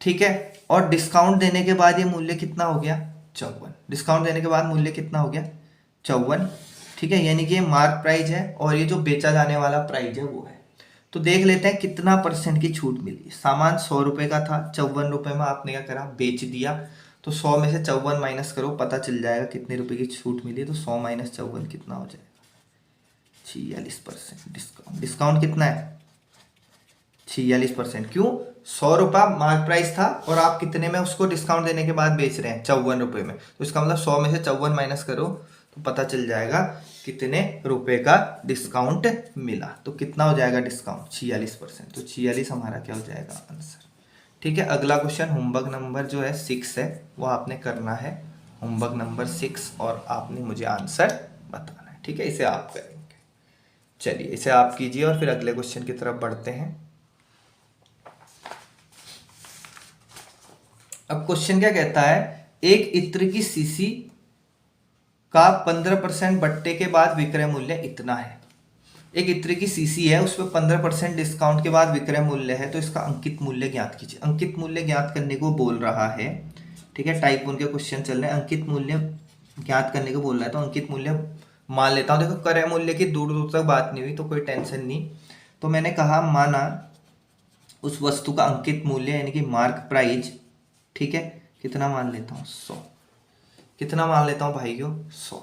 ठीक है, और डिस्काउंट देने के बाद ये मूल्य कितना हो गया, 54। डिस्काउंट देने के बाद मूल्य कितना हो गया, 54, ठीक है। यानी कि ये मार्क प्राइस है और ये जो बेचा जाने वाला प्राइस है वो है। तो देख लेते हैं कितना परसेंट की छूट मिली। सामान 100 रुपए का था, 54 रुपए में आपने क्या करा, बेच दिया। तो 100 में से 54 माइनस करो, पता चल जाएगा कितने रुपए की छूट मिली। तो 100 माइनस 54 कितना हो जाएगा, 46% डिस्काउंट। डिस्काउंट कितना है, 46%। क्यों, 100 रुपया मार्क प्राइस था और आप कितने में उसको डिस्काउंट देने के बाद बेच रहे हैं, 54 रुपए में। तो इसका मतलब 100 में से 54 माइनस करो तो पता चल जाएगा कितने रुपए का डिस्काउंट मिला। तो कितना हो जाएगा डिस्काउंट, 46%। तो 46 हमारा क्या हो जाएगा आंसर, ठीक है। अगला क्वेश्चन होमवर्क नंबर जो है 6 है, वो आपने करना है, होमवर्क नंबर 6, और आपने मुझे आंसर बताना है, ठीक है। इसे आप करेंगे, चलिए इसे आप कीजिए और फिर अगले क्वेश्चन की तरफ बढ़ते हैं। अब क्वेश्चन क्या कहता है, एक इत्र की सीसी का 15% बट्टे के बाद विक्रय मूल्य इतना है। एक इत्र की सीसी है, उस पर 15% डिस्काउंट के बाद विक्रय मूल्य है, तो इसका अंकित मूल्य ज्ञात कीजिए। अंकित मूल्य ज्ञात करने को बोल रहा है ठीक है, टाइप 1 के क्वेश्चन चल रहे हैं। अंकित मूल्य ज्ञात करने को बोल रहा है, तो अंकित मूल्य मान लेता हूँ। देखो क्रय मूल्य की दूर दूर तक बात नहीं हुई तो कोई टेंशन नहीं। तो मैंने कहा माना उस वस्तु का अंकित मूल्य यानी कि मार्क प्राइस, ठीक है, कितना मान लेता हूँ 100। कितना मान लेता हूँ भाइयों 100,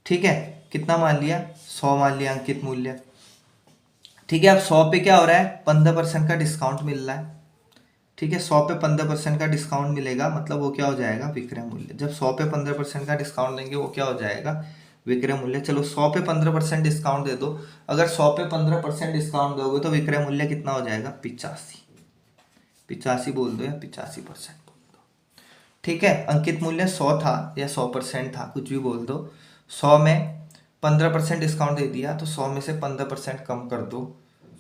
ठीक है। कितना मान लिया 100 मान लिया अंकित मूल्य, ठीक है। अब 100 पे क्या हो रहा है 15% का डिस्काउंट मिल रहा है, ठीक है। 100 पे 15% का डिस्काउंट मिलेगा मतलब वो क्या हो जाएगा विक्रय मूल्य। जब 100 पे 15% का डिस्काउंट देंगे वो क्या हो जाएगा विक्रय मूल्य। चलो 100 पे 15% डिस्काउंट दे दो, अगर 100 पे 15% डिस्काउंट दोगे तो विक्रय मूल्य कितना हो जाएगा 85। 85 बोल दो या 85% बोल दो, ठीक है। अंकित मूल्य 100 था या 100% था, कुछ भी बोल दो। 100 में 15% डिस्काउंट दे दिया तो 100 में से 15% कम कर दो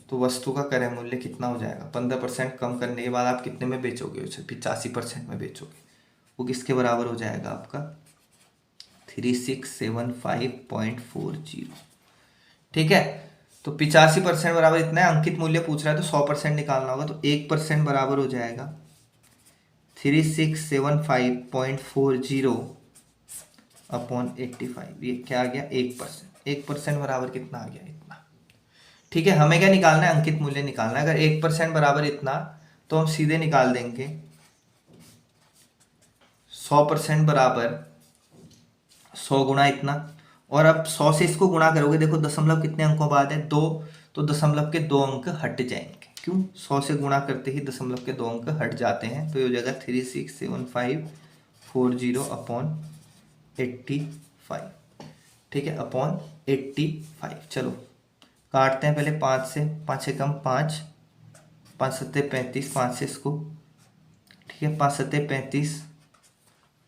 तो वस्तु का क्रय मूल्य कितना हो जाएगा। 15% कम करने के बाद आप कितने में बेचोगे उसे 85% में बेचोगे, वो किसके बराबर हो जाएगा आपका 3675.40, ठीक है। तो 85% बराबर इतना है, अंकित मूल्य पूछ रहा है तो 100% निकालना होगा, तो 1% बराबर हो जाएगा 3675.40 अपॉन 85। ये क्या आ गया 1%। 1% बराबर कितना आ गया इतना, ठीक है। हमें क्या निकालना है अंकित मूल्य निकालना है। अगर 1% बराबर इतना तो हम सीधे निकाल देंगे 100% बराबर 100 गुणा इतना। और अब 100 से इसको गुणा करोगे, देखो दशमलव कितने अंकों बाद है 2, तो दशमलव के 2 अंक हट जाएंगे। क्यों 100 से गुणा करते ही दशमलव के 2 अंक हट जाते हैं, तो ये हो जाएगा 367540 अपॉन 85, ठीक है, अपॉन 85। चलो काटते हैं पहले 5 से, 5 से कम 5, 5 सत्ते 35, 5 से इसको, ठीक है, 5 सत्ते 35,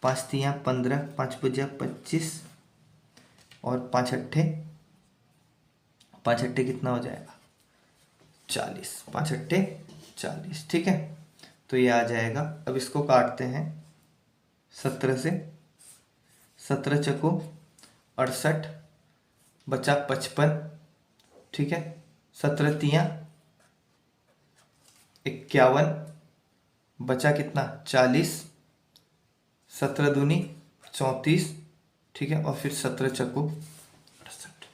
5 तियाँ 15, 5 बजा 25 और 5 अट्ठे, 5 अट्ठे कितना हो जाएगा 40, 5 अट्ठे 40, ठीक है। तो ये आ जाएगा। अब इसको काटते हैं 17 से, 17 चको 68 बचा 55, ठीक है। 17 तियाँ 51 बचा कितना 40, 17 दूनी 34, ठीक है। और फिर 17 चको 68,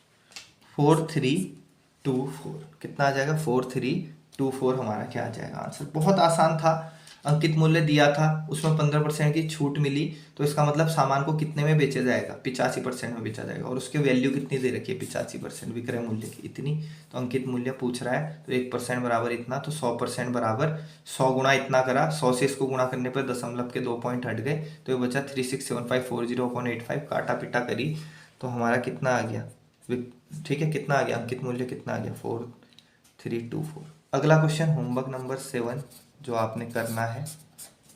4324 कितना आ जाएगा 4324 हमारा क्या आ जाएगा आंसर। बहुत आसान था। अंकित मूल्य दिया था, उसमें 15% की छूट मिली, तो इसका मतलब सामान को कितने में बेचा जाएगा 85% में बेचा जाएगा। और उसकी वैल्यू कितनी दे रखी है 85% विक्रय मूल्य की इतनी। तो अंकित मूल्य पूछ रहा है तो 1% बराबर इतना, तो 100% बराबर 100 गुणा इतना करा, 100 से इसको गुणा करने पर दशमलव के 2 पॉइंट हट गए, तो ये बचा 367540/85। काटा पिटा करी तो हमारा कितना आ गया, ठीक है, कितना आ गया अंकित मूल्य कितना आ गया 4324। अगला क्वेश्चन होमवर्क नंबर 7 जो आपने करना है,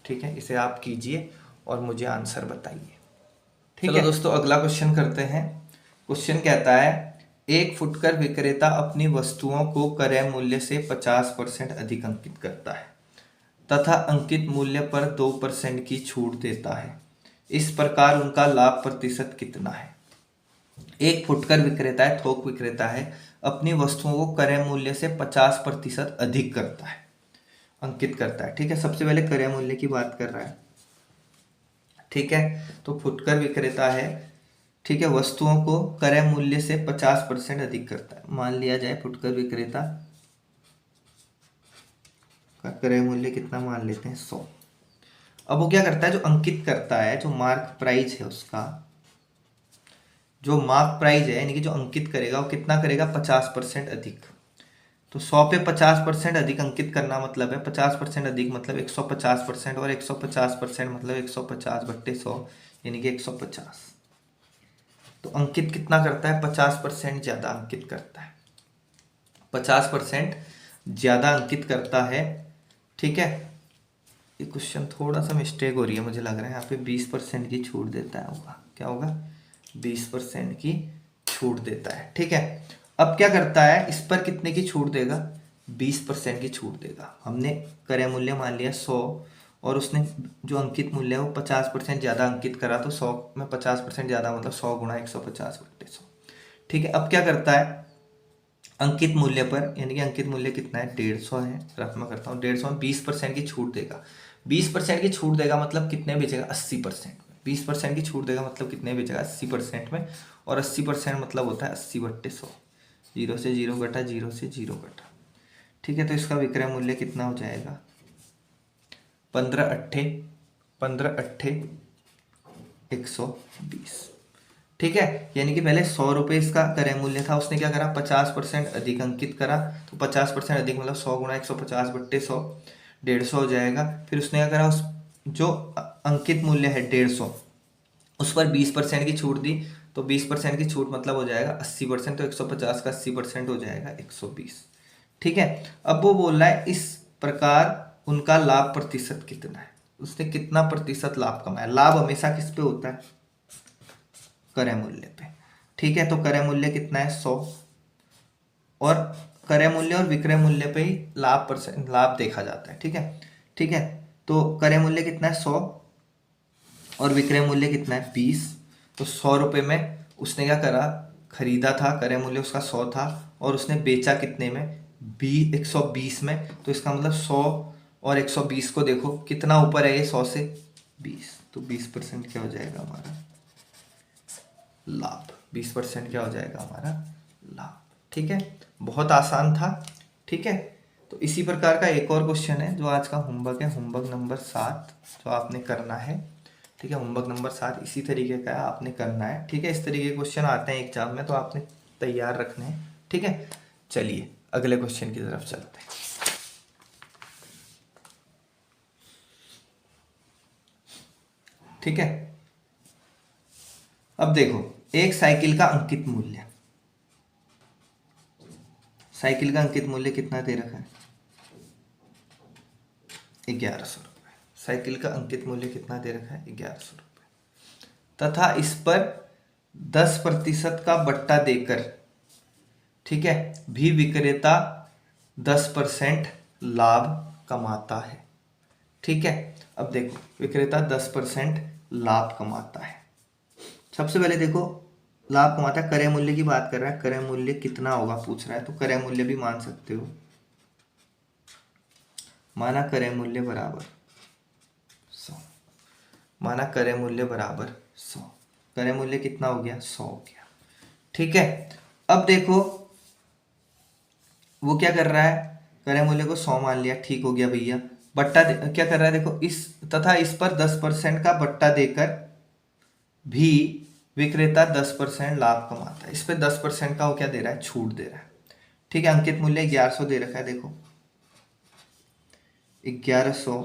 ठीक है, इसे आप कीजिए और मुझे आंसर बताइए, ठीक है दोस्तों। अगला क्वेश्चन करते हैं। क्वेश्चन कहता है एक फुटकर विक्रेता अपनी वस्तुओं को क्रय मूल्य से 50% अधिक अंकित करता है तथा अंकित मूल्य पर 2% की छूट देता है, इस प्रकार उनका लाभ प्रतिशत कितना है। एक फुटकर विक्रेता है, थोक विक्रेता है, अपनी वस्तुओं को क्रय मूल्य से 50% अधिक करता है, अंकित करता है, ठीक है। सबसे पहले क्रय मूल्य की बात कर रहा है, ठीक है। तो फुटकर विक्रेता है, ठीक है, वस्तुओं को क्रय मूल्य से 50% अधिक करता है। मान लिया जाए फुटकर विक्रेता का क्रय मूल्य कितना मान लेते हैं 100। अब वो क्या करता है जो अंकित करता है, जो मार्क प्राइस है उसका, जो मार्क प्राइस है यानी कि जो अंकित करेगा वो कितना करेगा 50% अधिक। तो 100 पे 50% अधिक अंकित करना मतलब है 50% अधिक मतलब 150%, और 150% मतलब 150/100 यानी कि 150। तो अंकित कितना करता है 50% ज्यादा अंकित करता है, 50% ज्यादा अंकित करता है, ठीक है। ये क्वेश्चन थोड़ा सा मिस्टेक हो रही है मुझे लग रहा है, यहाँ पे 20% की छूट देता है, होगा क्या होगा 20% की छूट देता है, ठीक है। अब क्या करता है इस पर कितने की छूट देगा 20% की छूट देगा। हमने क्रय मूल्य मान लिया 100 और उसने जो अंकित मूल्य है वो 50% ज़्यादा अंकित करा, तो 100 में 50% ज़्यादा मतलब 100 गुणा 150/100, ठीक है। अब क्या करता है अंकित मूल्य पर, यानी कि अंकित मूल्य कितना है 150 है, रफ में करता हूँ 150 में 20% की छूट देगा। 20% की छूट देगा मतलब कितने बेचेगा, 80% में। 20% की छूट देगा मतलब कितने बेचेगा, 80% में। और 80% मतलब होता है 80/100। 0 से 0 घटा, 0 से 0 घटा। ठीक है, तो इसका विक्रय मूल्य कितना हो जाएगा, 15 × 120। ठीक है, यानी कि पहले 100 रुपये इसका क्रय मूल्य था, उसने क्या करा, 50% अधिक अंकित करा। तो 50% अधिक मतलब 100 × 150/100, 150 हो जाएगा। फिर उसने क्या करा, उस जो अंकित मूल्य है 150, उस पर 20% की छूट दी। तो 20% की छूट मतलब हो जाएगा 80%। तो 150 का 80% हो जाएगा 120। ठीक है, अब वो बोल रहा है इस प्रकार उनका लाभ प्रतिशत कितना है, उसने कितना प्रतिशत लाभ कमाया। लाभ हमेशा किस पे होता है, क्रय मूल्य पे। ठीक है, तो क्रय मूल्य कितना है, 100। और क्रय मूल्य और विक्रय मूल्य पे ही लाभ देखा जाता है। ठीक है, ठीक है, तो क्रय मूल्य कितना है, 100, और विक्रय मूल्य कितना है, 20। तो 100 रुपये में उसने क्या करा, खरीदा था, क्रय मूल्य उसका 100 था, और उसने बेचा कितने में, 120 में। तो इसका मतलब 100 और 120 को देखो कितना ऊपर है ये, 100 से 20। तो 20% क्या हो जाएगा हमारा लाभ। 20% क्या हो जाएगा हमारा लाभ। ठीक है, बहुत आसान था। ठीक है, तो इसी प्रकार का एक और क्वेश्चन है जो आज का होमवर्क है, होमवर्क नंबर 7, जो आपने करना है। ठीक है, होमवर्क नंबर 7 इसी तरीके का है, आपने करना है। ठीक है, इस तरीके के क्वेश्चन आते हैं एग्जाम में, तो आपने तैयार रखने हैं। ठीक है, चलिए अगले क्वेश्चन की तरफ चलते हैं। ठीक है, अब देखो, एक साइकिल का अंकित मूल्य, साइकिल का अंकित मूल्य कितना दे रखा है, 1100 रुपये। साइकिल का अंकित मूल्य कितना दे रखा है, 1100 रुपये, तथा इस पर 10% का बट्टा देकर, ठीक है, भी विक्रेता 10% लाभ कमाता है। ठीक है, अब देखो विक्रेता 10% लाभ कमाता है। सबसे पहले देखो, लाभ कमाता है, क्रय मूल्य की बात कर रहा है, क्रय मूल्य कितना होगा पूछ रहा है, तो क्रय मूल्य भी मान सकते हो। माना क्रय मूल्य बराबर 100, माना क्रय मूल्य बराबर 100, क्रय मूल्य कितना हो गया, 100 हो गया। ठीक है, अब देखो वो क्या कर रहा है, क्रय मूल्य को 100 मान लिया, ठीक हो गया भैया। बट्टा क्या कर रहा है, देखो इस तथा इस पर 10% का बट्टा देकर भी विक्रेता 10% लाभ कमाता है। इस पे 10% का वो क्या दे रहा है, छूट दे रहा है। ठीक है, अंकित मूल्य 1100 दे रखा है, देखो 1100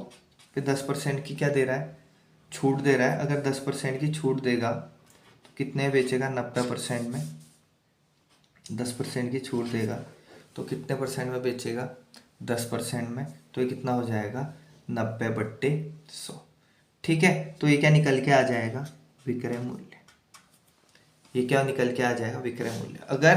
पे 10% की क्या दे रहा है, छूट दे रहा है। अगर 10% की छूट देगा तो कितने बेचेगा, 90% में। 10% की छूट देगा तो कितने परसेंट में बेचेगा, 10% में। तो ये कितना हो जाएगा, 90/100। ठीक है, तो ये क्या निकल के आ जाएगा, विक्रय मूल्य। ये क्या निकल के आ जाएगा, विक्रय मूल्य। अगर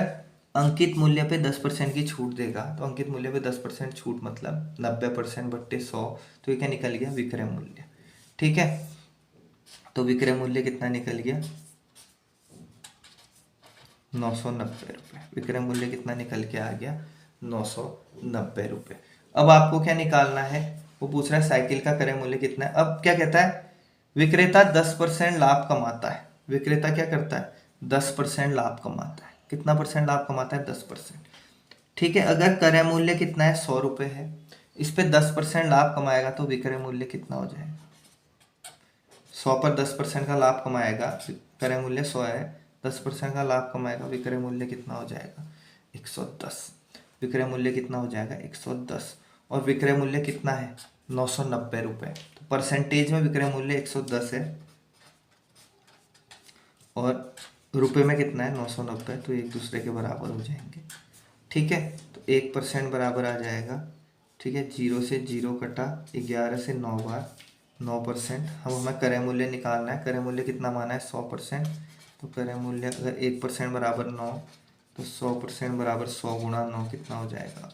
अंकित मूल्य पे 10% की छूट देगा तो अंकित मूल्य पे 10% छूट मतलब 90%/100। तो ये क्या निकल गया, विक्रय मूल्य। ठीक है, तो विक्रय मूल्य कितना निकल गया, 990 रुपये। विक्रय मूल्य कितना निकल के आ गया, 990 रुपये। अब आपको क्या निकालना है, वो पूछ रहा है साइकिल का क्रय मूल्य कितना है। अब क्या कहता है, विक्रेता 10% लाभ कमाता है। विक्रेता क्या करता है, 10% लाभ कमाता है। कितना परसेंट लाभ कमाता है, 10%। ठीक है, अगर क्रय मूल्य कितना है, 100 रुपये है, इस पे 10% लाभ कमाएगा तो विक्रय मूल्य कितना हो जाएगा, 100 पर 10% का लाभ कमाएगा, क्रय मूल्य 100 है, 10% का लाभ कमाएगा, विक्रय मूल्य कितना हो जाएगा, 110। विक्रय मूल्य कितना हो जाएगा, 110। और विक्रय मूल्य कितना है, 990 रुपये। तो परसेंटेज में विक्रय मूल्य 110 है और रुपये में कितना है, 990। तो एक दूसरे के बराबर हो जाएंगे। ठीक है, तो 1% बराबर आ जाएगा। ठीक है, 0 से 0 कटा, 11 से 9 बार 9%। हम हमें क्रय मूल्य निकालना है, क्रय मूल्य कितना माना है, 100%। तो क्रय मूल्य अगर 1% बराबर 9, तो 100% बराबर 100 × 9 कितना हो जाएगा,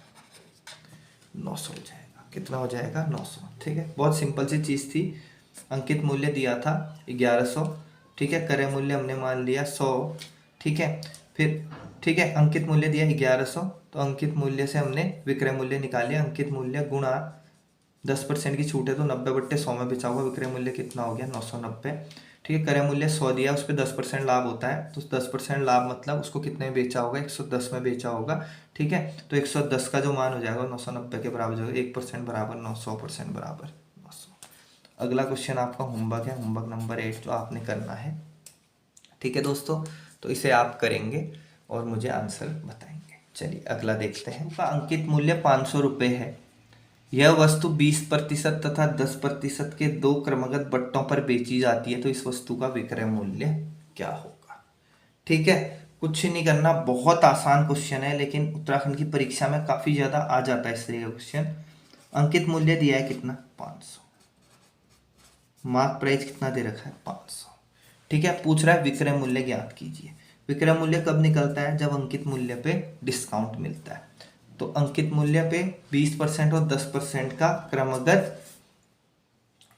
900 हो जाएगा। कितना हो जाएगा, 900। ठीक है, बहुत सिंपल सी चीज़ थी। अंकित मूल्य दिया था 1100। ठीक है, क्रय मूल्य हमने मान लिया 100। ठीक है, फिर ठीक है, अंकित मूल्य दिया 1100, तो अंकित मूल्य से हमने विक्रय मूल्य निकाल लिया। अंकित मूल्य गुणा 10% की छूट है तो 90/100 में बेचा होगा, विक्रय मूल्य कितना हो गया 990। ठीक है, क्रय मूल्य 100 दिया, उस पर 10% लाभ होता है, तो 10% लाभ मतलब उसको कितने में बेचा होगा, 110 में बेचा होगा। ठीक है, तो 110 का जो मान हो जाएगा 990 के बराबर हो जाएगा, 1% बराबर 900% बराबर 900। अगला क्वेश्चन आपका होमवर्क है, होमवर्क नंबर 8 जो आपने करना है। ठीक है दोस्तों, तो इसे आप करेंगे और मुझे आंसर बताएंगे। चलिए अगला देखते हैं। का अंकित मूल्य 500 रुपये है। यह वस्तु 20% तथा 10% के दो क्रमगत बट्टों पर बेची जाती है, तो इस वस्तु का विक्रय मूल्य क्या होगा। ठीक है, कुछ नहीं करना, बहुत आसान क्वेश्चन है, लेकिन उत्तराखंड की परीक्षा में काफी ज्यादा आ जाता है इस तरह का क्वेश्चन। अंकित मूल्य दिया है कितना 500, मार्क प्राइस कितना दे रखा है 500। ठीक है, पूछ रहा है विक्रय मूल्य ज्ञात कीजिए। विक्रय मूल्य कब निकलता है, जब अंकित मूल्य पे डिस्काउंट मिलता है। तो अंकित मूल्य पे 20% और 10% का क्रमगत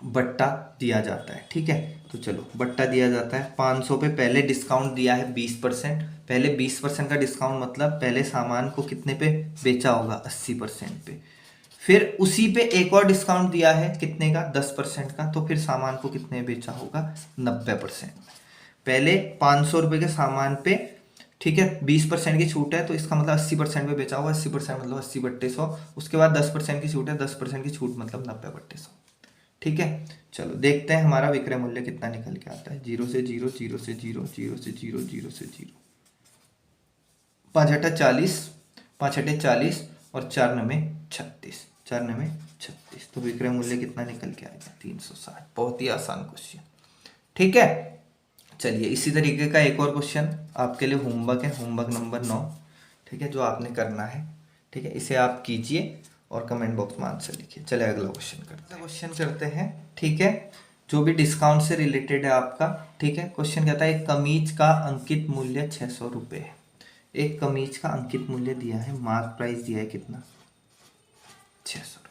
बट्टा दिया जाता है। ठीक है, तो चलो बट्टा दिया जाता है 500 पे, पहले डिस्काउंट दिया है 20%, पहले 20% का डिस्काउंट मतलब पहले सामान को कितने पे बेचा होगा 80% पे, फिर उसी पे एक और डिस्काउंट दिया है कितने का 10% का, तो फिर सामान को कितने बेचा होगा 90%। पहले 500 रुपये के सामान पे, ठीक है, 20% की छूट है, तो इसका मतलब 80% पे बेचा होगा, 80% मतलब 80/100। उसके बाद 10% की छूट है, 10% की छूट मतलब 90/100। ठीक है, चलो देखते हैं हमारा विक्रय मूल्य कितना निकल के आता है। 0 से 0, 0 से 0, 0 से 0, 0 से 0, 5 8 40, 5 8 40 और 4 9 36, 4 9 36, तो विक्रय मूल्य कितना निकल के आएगा 360। बहुत ही आसान क्वेश्चन। ठीक है, चलिए इसी तरीके का एक और क्वेश्चन आपके लिए होमवर्क है, होमवर्क नंबर 9। ठीक है, जो आपने करना है। ठीक है, इसे आप कीजिए और कमेंट बॉक्स में आंसर लिखिए। चलिए अगला क्वेश्चन करते हैं। ठीक है, जो भी डिस्काउंट से रिलेटेड है आपका। ठीक है, क्वेश्चन कहता है एक कमीज का अंकित मूल्य 600 रुपये है। एक कमीज का अंकित मूल्य दिया है, मार्क प्राइस दिया है कितना 600 रुपये।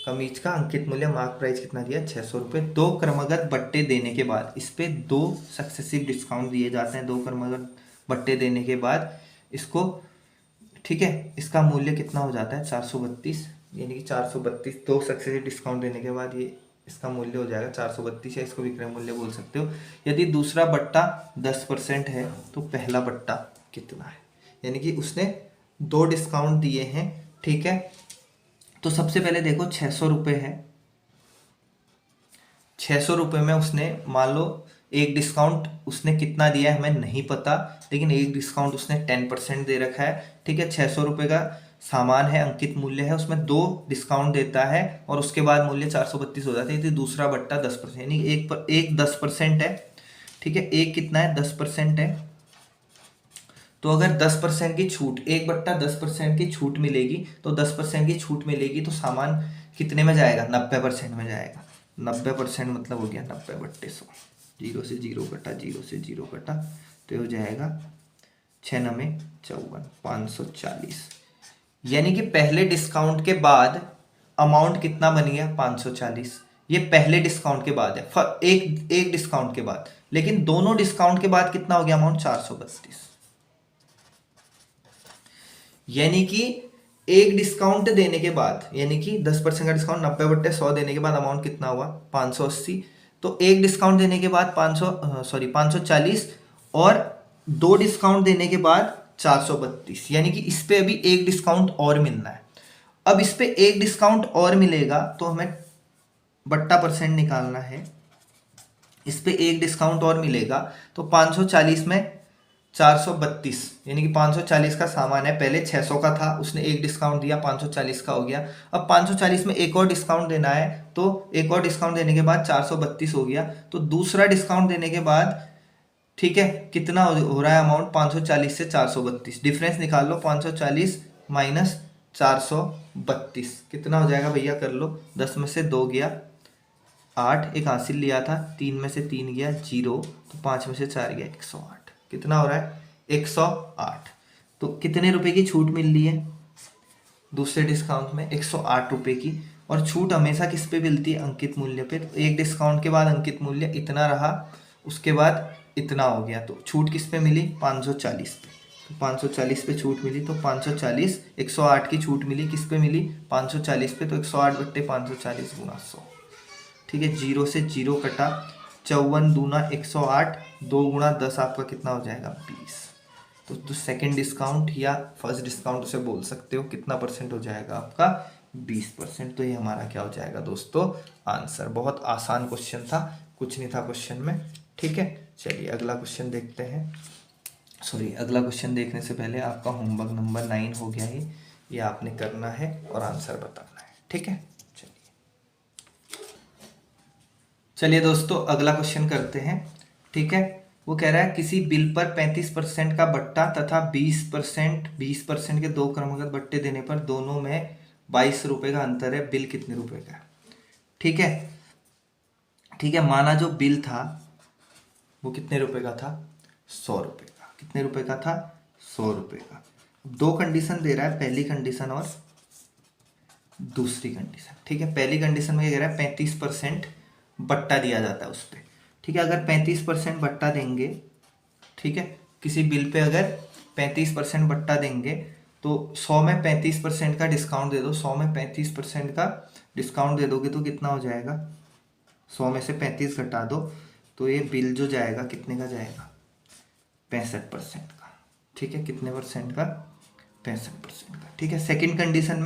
कमीज का अंकित मूल्य मार्क प्राइस कितना दिया 600 रुपये। दो क्रमगत बट्टे देने के बाद, इस पे 2 सक्सेसिव डिस्काउंट दिए जाते हैं, 2 क्रमगत बट्टे देने के बाद इसको, ठीक है, इसका मूल्य कितना हो जाता है 432, यानी कि 432 2 सक्सेसिव डिस्काउंट देने के बाद ये इसका मूल्य हो जाएगा 432, या इसको विक्रय मूल्य बोल सकते हो। यदि दूसरा बट्टा 10% है तो पहला बट्टा कितना है, यानी कि उसने 2 डिस्काउंट दिए हैं। ठीक है, तो सबसे पहले देखो 600 रुपये है, 600 रुपये में उसने मान लो एक डिस्काउंट उसने कितना दिया है हमें नहीं पता, लेकिन एक डिस्काउंट उसने 10% दे रखा है। ठीक है, 600 रुपये का सामान है, अंकित मूल्य है, उसमें 2 डिस्काउंट देता है और उसके बाद मूल्य 432 हो जाता है। तो दूसरा बट्टा 10%, यानी एक 10% है। ठीक है, एक कितना है 10% है, तो अगर 10% की छूट, 1/10% की छूट मिलेगी, तो 10% की छूट मिलेगी तो सामान कितने में जाएगा 90% में जाएगा। 90% मतलब हो गया 90/100, 0 से 0 कटा, 0 से 0 कटा, तो हो जाएगा 6 9 54, 540। यानी कि पहले डिस्काउंट के बाद अमाउंट कितना बन गया 540। ये पहले डिस्काउंट के बाद है, एक डिस्काउंट के बाद, लेकिन दोनों डिस्काउंट के बाद कितना हो गया अमाउंट 432। यानी कि एक डिस्काउंट देने के बाद, यानी कि 10% का डिस्काउंट 90/100 देने के बाद अमाउंट कितना हुआ 580। तो एक डिस्काउंट देने के बाद 540 और 2 डिस्काउंट देने के बाद 432, यानी कि इस पे अभी एक डिस्काउंट और मिलना है। अब इस पे एक डिस्काउंट और मिलेगा तो हमें बट्टा परसेंट निकालना है। इस पे एक डिस्काउंट और मिलेगा तो 540 में 432, यानी कि 540 का सामान है, पहले 600 का था, उसने एक डिस्काउंट दिया 540 का हो गया। अब 540 में एक और डिस्काउंट देना है, तो एक और डिस्काउंट देने के बाद 432 हो गया। तो दूसरा डिस्काउंट देने के बाद, ठीक है, कितना हो रहा है अमाउंट 540 से 432, डिफरेंस निकाल लो, 540 माइनस 432 कितना हो जाएगा भैया, कर लो, 10 में से 2 गया 8, एक हासिल लिया था, 3 में से 3 गया 0, तो 5 में से 4 गया 108। कितना हो रहा है 108। तो कितने रुपए की छूट मिल रही है दूसरे डिस्काउंट में 108 रुपए की, और छूट हमेशा किस पे मिलती है अंकित मूल्य पे। तो एक डिस्काउंट के बाद अंकित मूल्य इतना रहा, उसके बाद इतना हो गया, तो छूट किस पे मिली 540 पे। तो 540 पे छूट मिली, तो 540, 108 की छूट मिली, किस पे मिली? 540 पे, तो 108 बट्टे 540 गुना 100। ठीक है, 0 से 0 कटा, 54 दूना 108, 2 गुना 10 आपका कितना हो जाएगा? 20। तो सेकेंड डिस्काउंट या फर्स्ट डिस्काउंट उसे बोल सकते हो, कितना परसेंट हो जाएगा आपका? 20%। तो ये हमारा क्या हो जाएगा दोस्तों? आंसर। बहुत आसान क्वेश्चन था, कुछ नहीं था क्वेश्चन में। ठीक है, चलिए अगला क्वेश्चन देखते हैं। सॉरी, अगला क्वेश्चन देखने से पहले आपका होमवर्क नंबर 9 हो गया है, ये आपने करना है और आंसर बताना है। ठीक है, चलिए दोस्तों अगला क्वेश्चन करते हैं। ठीक है, वो कह रहा है किसी बिल पर 35% का बट्टा तथा 20% के दो क्रमगत बट्टे देने पर दोनों में 22 रुपए का अंतर है, बिल कितने रुपए का है? ठीक है, ठीक है, माना जो बिल था वो कितने रुपए का था? 100 रुपए का। कितने रुपए का था? 100 रुपए का। दो कंडीशन दे रहा है, पहली कंडीशन और दूसरी कंडीशन। ठीक है, पहली कंडीशन में क्या कह रहा है? 35% बट्टा दिया जाता है उस पर। ठीक है, अगर 35% बट्टा देंगे, ठीक है, किसी बिल पे अगर 35% बट्टा देंगे तो 100 में 35% का डिस्काउंट दे दो, 100 में 35% का डिस्काउंट दे दोगे तो कितना हो जाएगा? 100 में से 35 घटा दो तो ये बिल जो जाएगा कितने का जाएगा? 65% का। ठीक है, कितने परसेंट का? 65% का। ठीक है, सेकेंड कंडीशन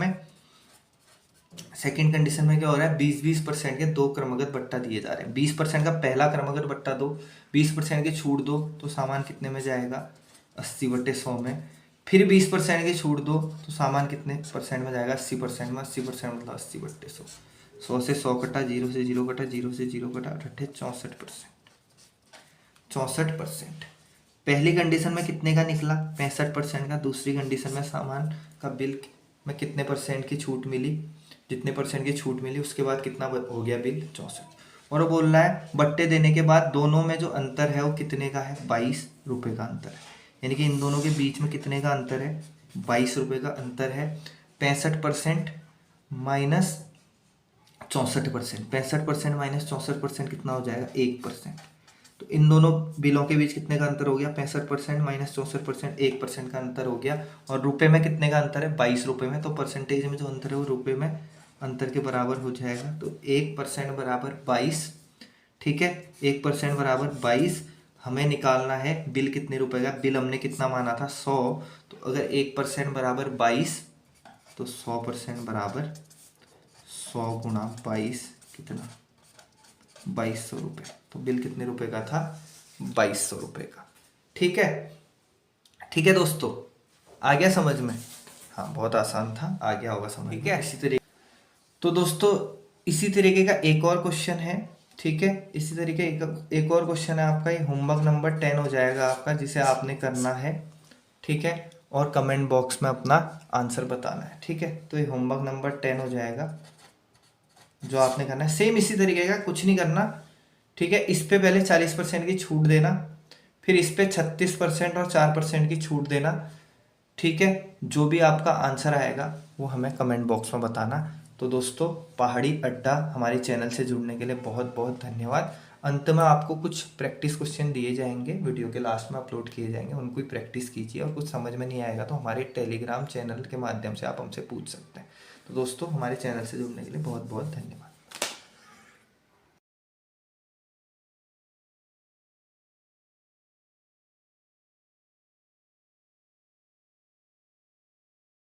में क्या हो रहा है? 20% के दो क्रमगत बट्टा दिए जा रहे हैं। 20% का पहला क्रमगत बट्टा दो, 20% की छूट दो तो सामान कितने में जाएगा? 80/100 में। फिर 20% की छूट दो तो सामान कितने परसेंट में जाएगा? 80% में। 80% मतलब 80/100। 100 से 100 कटा, 0 से 0 कटा, 0 से 0 कटा, 64%। 64%। पहली कंडीशन में कितने का निकला? 65% का। दूसरी कंडीशन में सामान का बिल में कितने परसेंट की छूट मिली? जितने परसेंट की छूट मिली उसके बाद कितना हो गया बिल? 64। और वो बोल रहा है बट्टे देने के बाद दोनों में जो अंतर है वो कितने का है? 22 रुपये का अंतर है। यानी कि इन दोनों के बीच में कितने का अंतर है? 22 रुपये का अंतर है। 65% माइनस 64%। 65% माइनस 64% कितना हो जाएगा? 1%। तो इन दोनों बिलों के बीच कितने का अंतर हो गया? 65% माइनस 64%, 1% का अंतर हो गया। और रुपए में कितने का अंतर है? 22 रुपये में। तो परसेंटेज में जो अंतर है वो रुपए में अंतर के बराबर हो जाएगा। तो 1% बराबर 22। ठीक है, 1% बराबर 22। हमें निकालना है बिल कितने रुपए का। बिल हमने कितना माना था? 100। तो अगर 1% बराबर 22 तो 100% बराबर 100 गुणा 22 कितना? 2200 रुपये। तो बिल कितने रुपए का था? 2200 रुपये का। ठीक है, ठीक है दोस्तों, आ गया समझ में? हाँ, बहुत आसान था, आ गया होगा समझ। ठीक है, इसी तरीके तो दोस्तों इसी तरीके का एक और क्वेश्चन है। ठीक है, इसी तरीके एक और क्वेश्चन है आपका, ये होमवर्क नंबर 10 हो जाएगा आपका, जिसे आपने करना है। ठीक है, और कमेंट बॉक्स में अपना आंसर बताना है। ठीक है, तो ये होमवर्क नंबर 10 हो जाएगा जो आपने करना है। सेम इसी तरीके का, कुछ नहीं करना। ठीक है, इस पे पहले 40% की छूट देना, फिर इस पे 36% और 4% की छूट देना। ठीक है, जो भी आपका आंसर आएगा वो हमें कमेंट बॉक्स में बताना। तो दोस्तों पहाड़ी अड्डा हमारे चैनल से जुड़ने के लिए बहुत बहुत धन्यवाद। अंत में आपको कुछ प्रैक्टिस क्वेश्चन दिए जाएंगे, वीडियो के लास्ट में अपलोड किए जाएंगे, उनको ही प्रैक्टिस कीजिए। और कुछ समझ में नहीं आएगा तो हमारे टेलीग्राम चैनल के माध्यम से आप हमसे पूछ सकते हैं। तो दोस्तों हमारे चैनल से जुड़ने के लिए बहुत बहुत धन्यवाद।